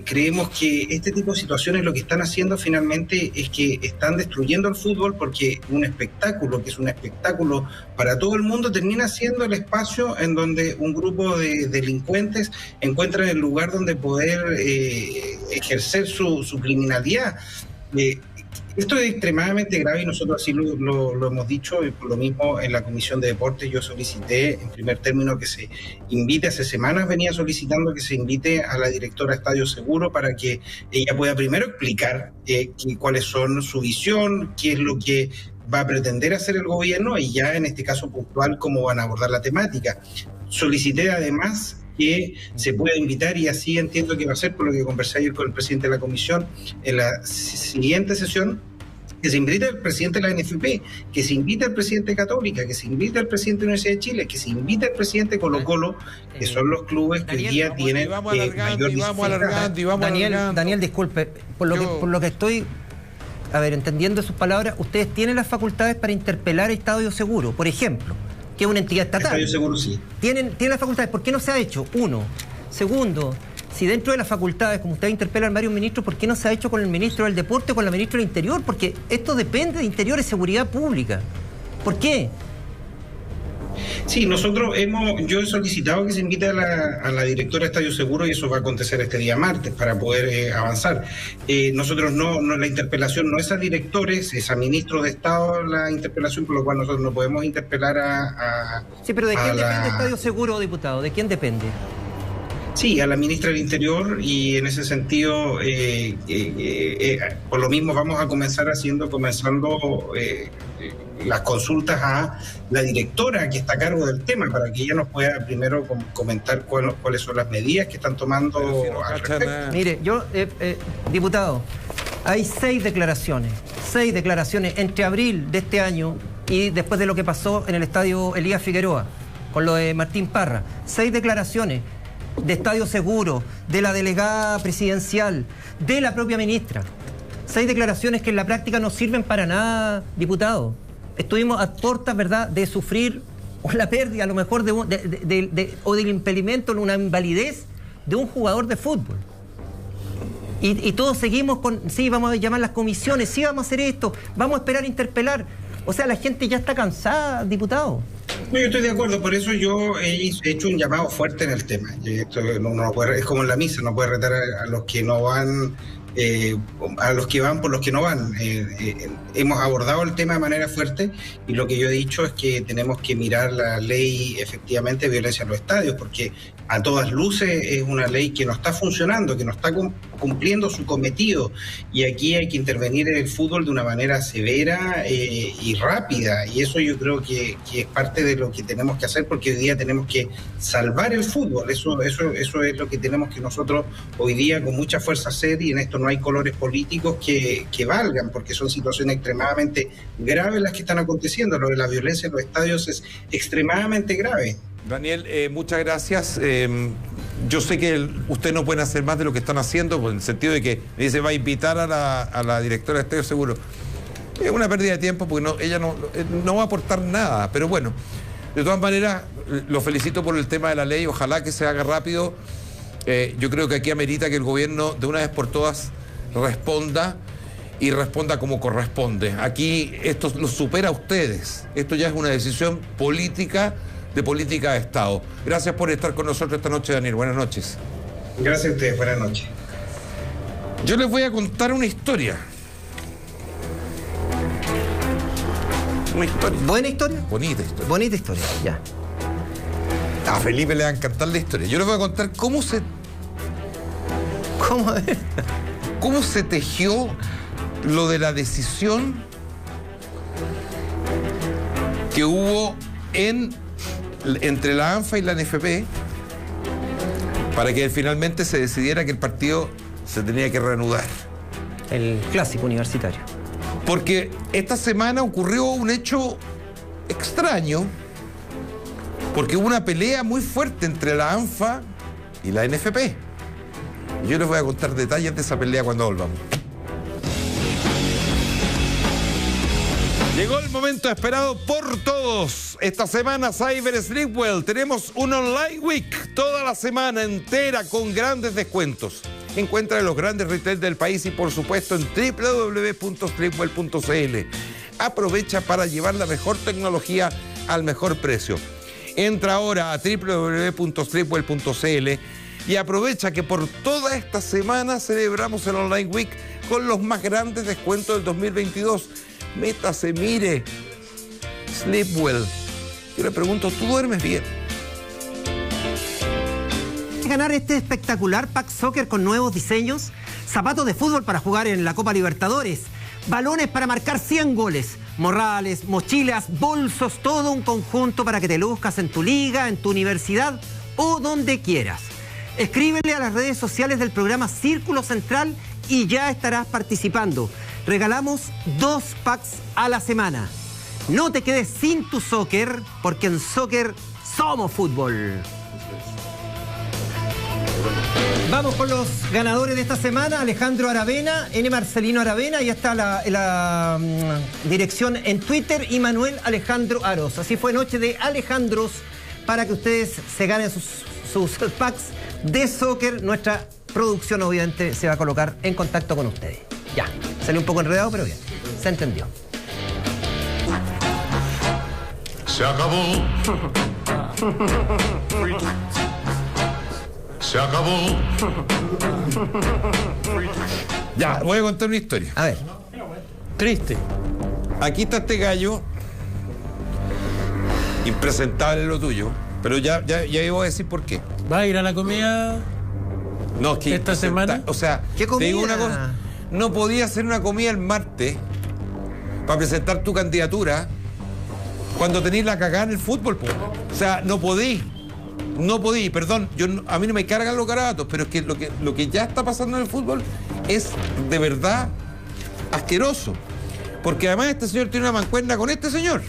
Creemos que este tipo de situaciones lo que están haciendo finalmente es que están destruyendo el fútbol, porque un espectáculo, que es un espectáculo para todo el mundo, termina siendo el espacio en donde un grupo de delincuentes encuentran el lugar donde poder ejercer su criminalidad. Esto es extremadamente grave y nosotros así lo hemos dicho, y por lo mismo en la Comisión de Deportes yo solicité en primer término que se invite, hace semanas venía solicitando que se invite a la directora Estadio Seguro para que ella pueda primero explicar cuáles son su visión, qué es lo que va a pretender hacer el gobierno y ya en este caso puntual cómo van a abordar la temática. Solicité además que se pueda invitar, y así entiendo que va a ser, por lo que conversé ayer con el presidente de la comisión, en la siguiente sesión, que se invite al presidente de la NFP, que se invite al presidente de Católica, que se invite al presidente de la Universidad de Chile, que se invite al presidente de Colo-Colo, que son los clubes que hoy día tienen mayor dificultad. Daniel, disculpe, por lo que estoy entendiendo sus palabras, ustedes tienen las facultades para interpelar Estadio Seguro, por ejemplo, que es una entidad estatal. Estadio Seguro sí. Tienen las facultades. ¿Por qué no se ha hecho? Uno. Segundo, si dentro de las facultades, como usted interpela a varios ministros, ¿por qué no se ha hecho con el ministro del Deporte o con la ministra del Interior? Porque esto depende de Interior y Seguridad Pública. ¿Por qué? Sí, yo he solicitado que se invite a la directora de Estadio Seguro, y eso va a acontecer este día martes para poder avanzar. Nosotros la interpelación no es a directores, es a ministros de Estado la interpelación, por lo cual nosotros no podemos interpelar a... Sí, pero ¿de quién depende Estadio Seguro, diputado? ¿De quién depende? Sí, a la ministra del Interior, y en ese sentido, por lo mismo vamos a comenzando las consultas a la directora que está a cargo del tema, para que ella nos pueda primero comentar cuáles son las medidas que están tomando al respecto. Mire, diputado, hay 6 declaraciones entre abril de este año y después de lo que pasó en el estadio Elías Figueroa, con lo de Martín Parra. 6 declaraciones de Estadio Seguro, de la delegada presidencial, de la propia ministra. 6 declaraciones que en la práctica no sirven para nada, diputado. Estuvimos a puertas, ¿verdad?, de sufrir la pérdida, a lo mejor, o del impedimento, una invalidez de un jugador de fútbol. Y todos seguimos con, sí, vamos a llamar las comisiones, sí, vamos a hacer esto, vamos a esperar a interpelar. O sea, la gente ya está cansada, diputado. No, yo estoy de acuerdo, por eso yo he hecho un llamado fuerte en el tema. Esto es como en la misa, no puede retar a los que no van, a los que van por los que no van. Hemos abordado el tema de manera fuerte, y lo que yo he dicho es que tenemos que mirar la ley efectivamente de violencia en los estadios, porque a todas luces es una ley que no está funcionando, que no está cumpliendo su cometido, y aquí hay que intervenir en el fútbol de una manera severa y rápida, y eso yo creo que es parte de lo que tenemos que hacer, porque hoy día tenemos que salvar el fútbol. Eso es lo que tenemos que nosotros hoy día con mucha fuerza hacer, y en esto no hay colores políticos que valgan, porque son situaciones extremadamente graves las que están aconteciendo. Lo de la violencia en los estadios es extremadamente grave. Daniel, muchas gracias. Yo sé que ustedes no pueden hacer más de lo que están haciendo, en el sentido de que se va a invitar a la directora de Estadio Seguro. Es una pérdida de tiempo, porque ella no va a aportar nada, pero bueno, de todas maneras, lo felicito por el tema de la ley, ojalá que se haga rápido. Yo creo que aquí amerita que el gobierno de una vez por todas responda, y responda como corresponde. Aquí esto lo supera a ustedes, esto ya es una decisión política, de política de Estado. Gracias por estar con nosotros esta noche, Daniel. Buenas noches. Gracias a ustedes, buenas noches. Yo les voy a contar una historia. Una historia. ¿Buena historia? Bonita historia. Bonita historia, ya. A Felipe le va a encantar la historia. Yo les voy a contar cómo se tejió lo de la decisión que hubo entre la ANFA y la NFP para que finalmente se decidiera que el partido se tenía que reanudar. El clásico universitario. Porque esta semana ocurrió un hecho extraño, porque hubo una pelea muy fuerte entre la ANFA y la NFP. Yo les voy a contar detalles de esa pelea cuando volvamos. Llegó el momento esperado por todos. Esta semana Cyber Sleepwell. Tenemos un Online Week toda la semana entera con grandes descuentos. Encuentra los grandes retail del país y por supuesto en www.sleepwell.cl. Aprovecha para llevar la mejor tecnología al mejor precio. Entra ahora a www.sleepwell.cl y aprovecha que por toda esta semana celebramos el Online Week con los más grandes descuentos del 2022. Métase, mire. Sleepwell. Yo le pregunto, ¿tú duermes bien? Ganar este espectacular Pack Soccer con nuevos diseños, zapatos de fútbol para jugar en la Copa Libertadores, balones para marcar 100 goles, morrales, mochilas, bolsos, todo un conjunto para que te luzcas en tu liga, en tu universidad o donde quieras. Escríbele a las redes sociales del programa Círculo Central y ya estarás participando. Regalamos 2 packs a la semana. No te quedes sin tu soccer, porque en soccer somos fútbol. Vamos con los ganadores de esta semana. Alejandro Aravena, N. Marcelino Aravena, ya está la dirección en Twitter, y Manuel Alejandro Aros. Así fue noche de Alejandros para que ustedes se ganen sus packs de soccer. Nuestra producción obviamente se va a colocar en contacto con ustedes. Ya, salió un poco enredado, pero bien, se entendió. Se acabó. Se acabó. Ya, voy a contar una historia. A ver. Triste. Aquí está este gallo. Impresentable lo tuyo. Pero ya iba a decir por qué. ¿Va a ir a la comida No, es que esta semana? O sea, ¿Qué te digo comida? una cosa. No podía hacer una comida el martes para presentar tu candidatura cuando tenéis la cagada en el fútbol, po. O sea, no podí. No podí, perdón. A mí no me cargan los garabatos, pero es que lo que ya está pasando en el fútbol es de verdad asqueroso. Porque además este señor tiene una mancuerna con este señor.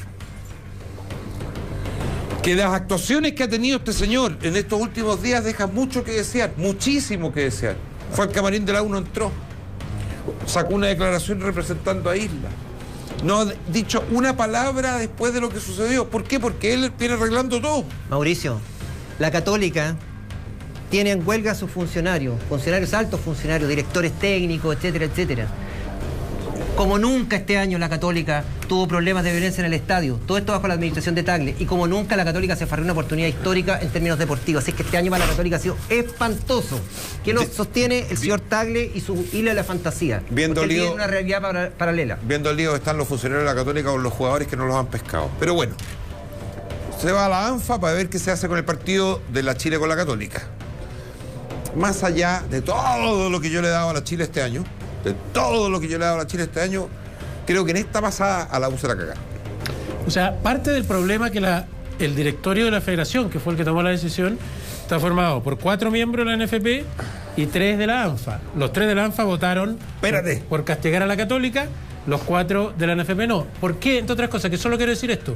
Que las actuaciones que ha tenido este señor en estos últimos días dejan mucho que desear, muchísimo que desear. Fue al camarín de la U, no entró. Sacó una declaración representando a Isla. No ha dicho una palabra después de lo que sucedió. ¿Por qué? Porque él viene arreglando todo. Mauricio, la Católica tiene en huelga a sus funcionarios, altos funcionarios, directores técnicos, etcétera, etcétera. Como nunca este año la Católica tuvo problemas de violencia en el estadio, todo esto bajo la administración de Tagle, y como nunca la Católica se farrió una oportunidad histórica en términos deportivos. Así que este año para la Católica ha sido espantoso. ¿Quién lo sostiene? El señor Tagle y su hilo de la fantasía. Bien porque dolido. tiene una realidad paralela. Bien dolidos están los funcionarios de la Católica con los jugadores que no los han pescado. Pero bueno, se va a la ANFA para ver qué se hace con el partido de la Chile con la Católica. Más allá de todo lo que yo le he dado a la Chile este año, creo que en esta pasada a la U se la cagaron. O sea, parte del problema que el directorio de la federación, que fue el que tomó la decisión, está formado por 4 miembros de la NFP y 3 de la ANFA. Los 3 de la ANFA votaron por castigar a la Católica, los 4 de la NFP no. ¿Por qué? Entre otras cosas, que solo quiero decir esto.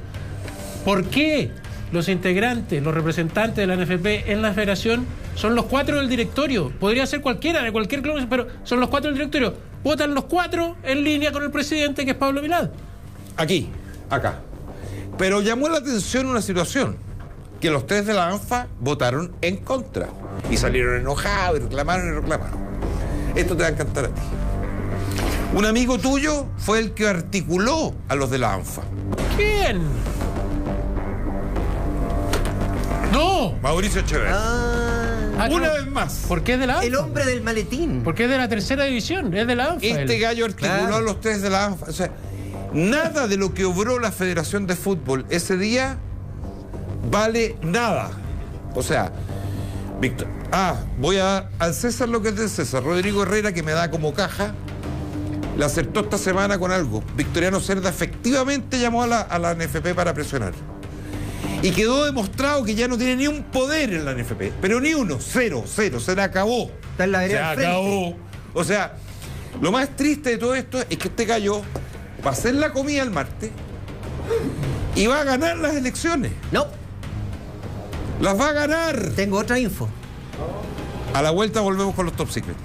¿Por qué los integrantes, los representantes de la NFP en la federación son los 4 del directorio? Podría ser cualquiera, de cualquier club, pero son los 4 del directorio. Votan los 4 en línea con el presidente, que es Pablo Milad. Aquí, acá. Pero llamó la atención una situación, que los 3 de la ANFA votaron en contra. Y salieron enojados, y reclamaron. Esto te va a encantar a ti. Un amigo tuyo fue el que articuló a los de la ANFA. ¿Quién? ¡No! Mauricio Echeverri. Una vez más. ¿Por qué es de la ANFA? El hombre del maletín. Porque es de la tercera división, es de la ANFA. Este gallo articuló a los 3 de la ANFA. O sea, nada de lo que obró la Federación de Fútbol ese día vale nada. O sea, Víctor. Voy a dar al César lo que es del César. Rodrigo Herrera, que me da como caja, le acertó esta semana con algo. Victoriano Cerda efectivamente llamó a la NFP para presionar. Y quedó demostrado que ya no tiene ni un poder en la NFP. Pero ni uno, cero, se le acabó. Está en la vereda Se del frente. acabó. O sea, lo más triste de todo esto es que este gallo va a hacer la comida el martes y va a ganar las elecciones. No, Las va a ganar. tengo otra info. A la vuelta volvemos con los Top Secret.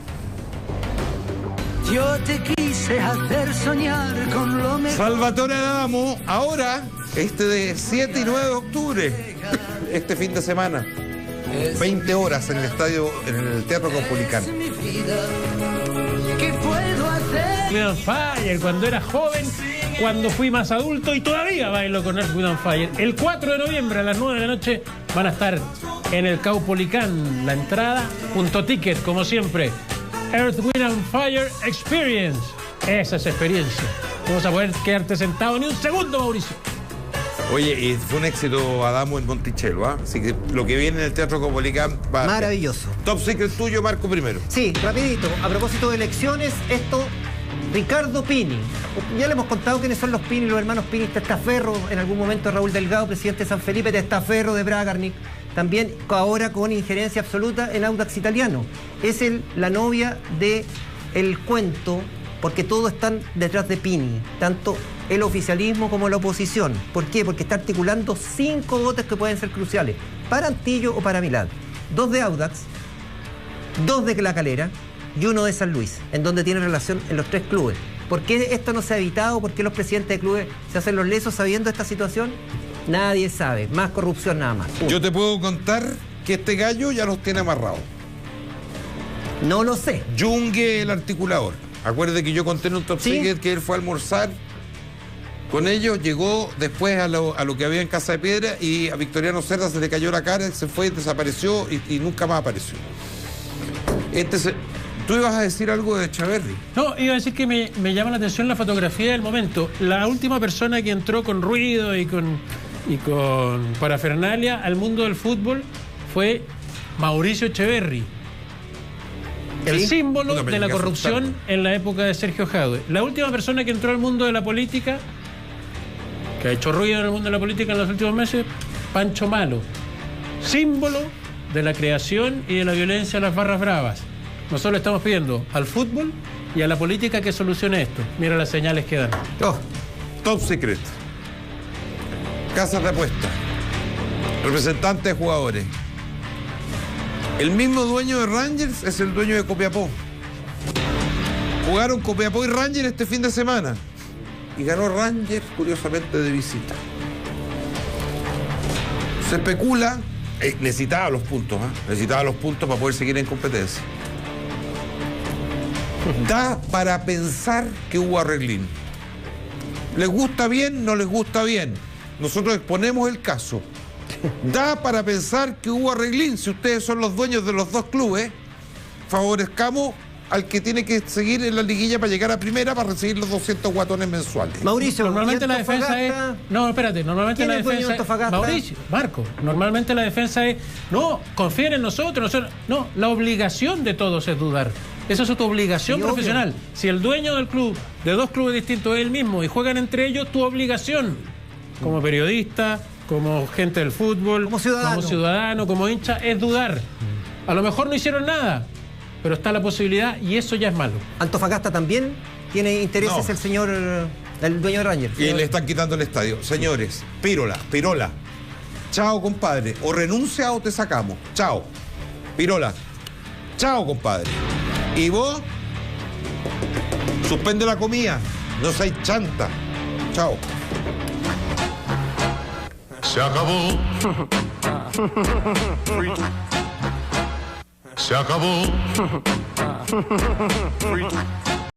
Yo te quise hacer soñar con lo mejor. Salvatore Adamo, ahora, de 7 y 9 de octubre, este fin de semana, 20 horas en el estadio, en el Teatro Caupolicán. ¿Qué puedo hacer? Earth, Wind and Fire, cuando era joven, cuando fui más adulto y todavía bailo con Earth, Wind and Fire. El 4 de noviembre a las 9 de la noche van a estar en el Caupolicán. La entrada, .ticket, como siempre. Earth, Wind and Fire Experience. Esa es experiencia. No vas a poder quedarte sentado ni un segundo, Mauricio. Oye, y fue un éxito Adamo en Monticello, ¿ah? Así que lo que viene en el Teatro Caupolicán va... Maravilloso. Top Secret tuyo, Marco, primero. Sí, rapidito. A propósito de elecciones, Ricardo Pini. Ya le hemos contado quiénes son los Pini, los hermanos Pini. Testaferro, en algún momento Raúl Delgado, presidente de San Felipe, Testaferro de Bragarnik. También ahora con injerencia absoluta en Audax Italiano. Es la novia de el cuento, porque todos están detrás de Pini, tanto el oficialismo como la oposición. ¿Por qué? Porque está articulando 5 votos que pueden ser cruciales, para Antillo o para Milad. 2 de Audax, 2 de La Calera y 1 de San Luis, en donde tiene relación en los 3 clubes. ¿Por qué esto no se ha evitado? ¿Por qué los presidentes de clubes se hacen los lesos sabiendo esta situación? Nadie sabe. Más corrupción nada más. Yo te puedo contar que este gallo ya los tiene amarrados. No lo sé. Yungue, el articulador. Acuérdate que yo conté en un Top Secret que él fue a almorzar con ellos, llegó después a lo que había en Casa de Piedra y a Victoriano Cerda se le cayó la cara, se fue, desapareció y nunca más apareció. Tú ibas a decir algo de Echeverri. No, iba a decir que me llama la atención la fotografía del momento. La última persona que entró con ruido y con parafernalia al mundo del fútbol fue Mauricio Echeverri. El símbolo de la corrupción en la época de Sergio Jadwe. La última persona que entró al mundo de la política, que ha hecho ruido en el mundo de la política en los últimos meses, Pancho Malo. Símbolo de la creación y de la violencia a las barras bravas. Nosotros le estamos pidiendo al fútbol y a la política que solucione esto. Mira las señales que dan. Top Secret. Casas de apuestas. Representantes de jugadores. El mismo dueño de Rangers es el dueño de Copiapó. Jugaron Copiapó y Rangers este fin de semana. Y ganó Rangers, curiosamente, de visita. Se especula... necesitaba los puntos, necesitaba los puntos para poder seguir en competencia. Da para pensar que hubo arreglín. ¿Les gusta bien? No les gusta bien. Nosotros exponemos el caso. Da para pensar que hubo arreglín. Si ustedes son los dueños de los 2 clubes, favorezcamos al que tiene que seguir en la liguilla para llegar a primera para recibir los 200 guatones mensuales. Mauricio, normalmente la defensa es... No, espérate, normalmente la defensa es... Mauricio, Marco, normalmente la defensa es... No, confíen en nosotros. No, la obligación de todos es dudar. Esa es tu obligación profesional. Si el dueño del club, de 2 clubes distintos, es el mismo y juegan entre ellos, tu obligación como periodista, como gente del fútbol, como ciudadano, como hincha, es dudar. A lo mejor no hicieron nada, pero está la posibilidad y eso ya es malo. Antofagasta también tiene intereses el señor, el dueño de Rangers. Y le están quitando el estadio. Señores, Pirola. Chao, compadre. O renuncia o te sacamos. Chao. Pirola. Chao, compadre. Y vos, suspende la comida. No seas chanta. Chao. Se acabó. Se acabó.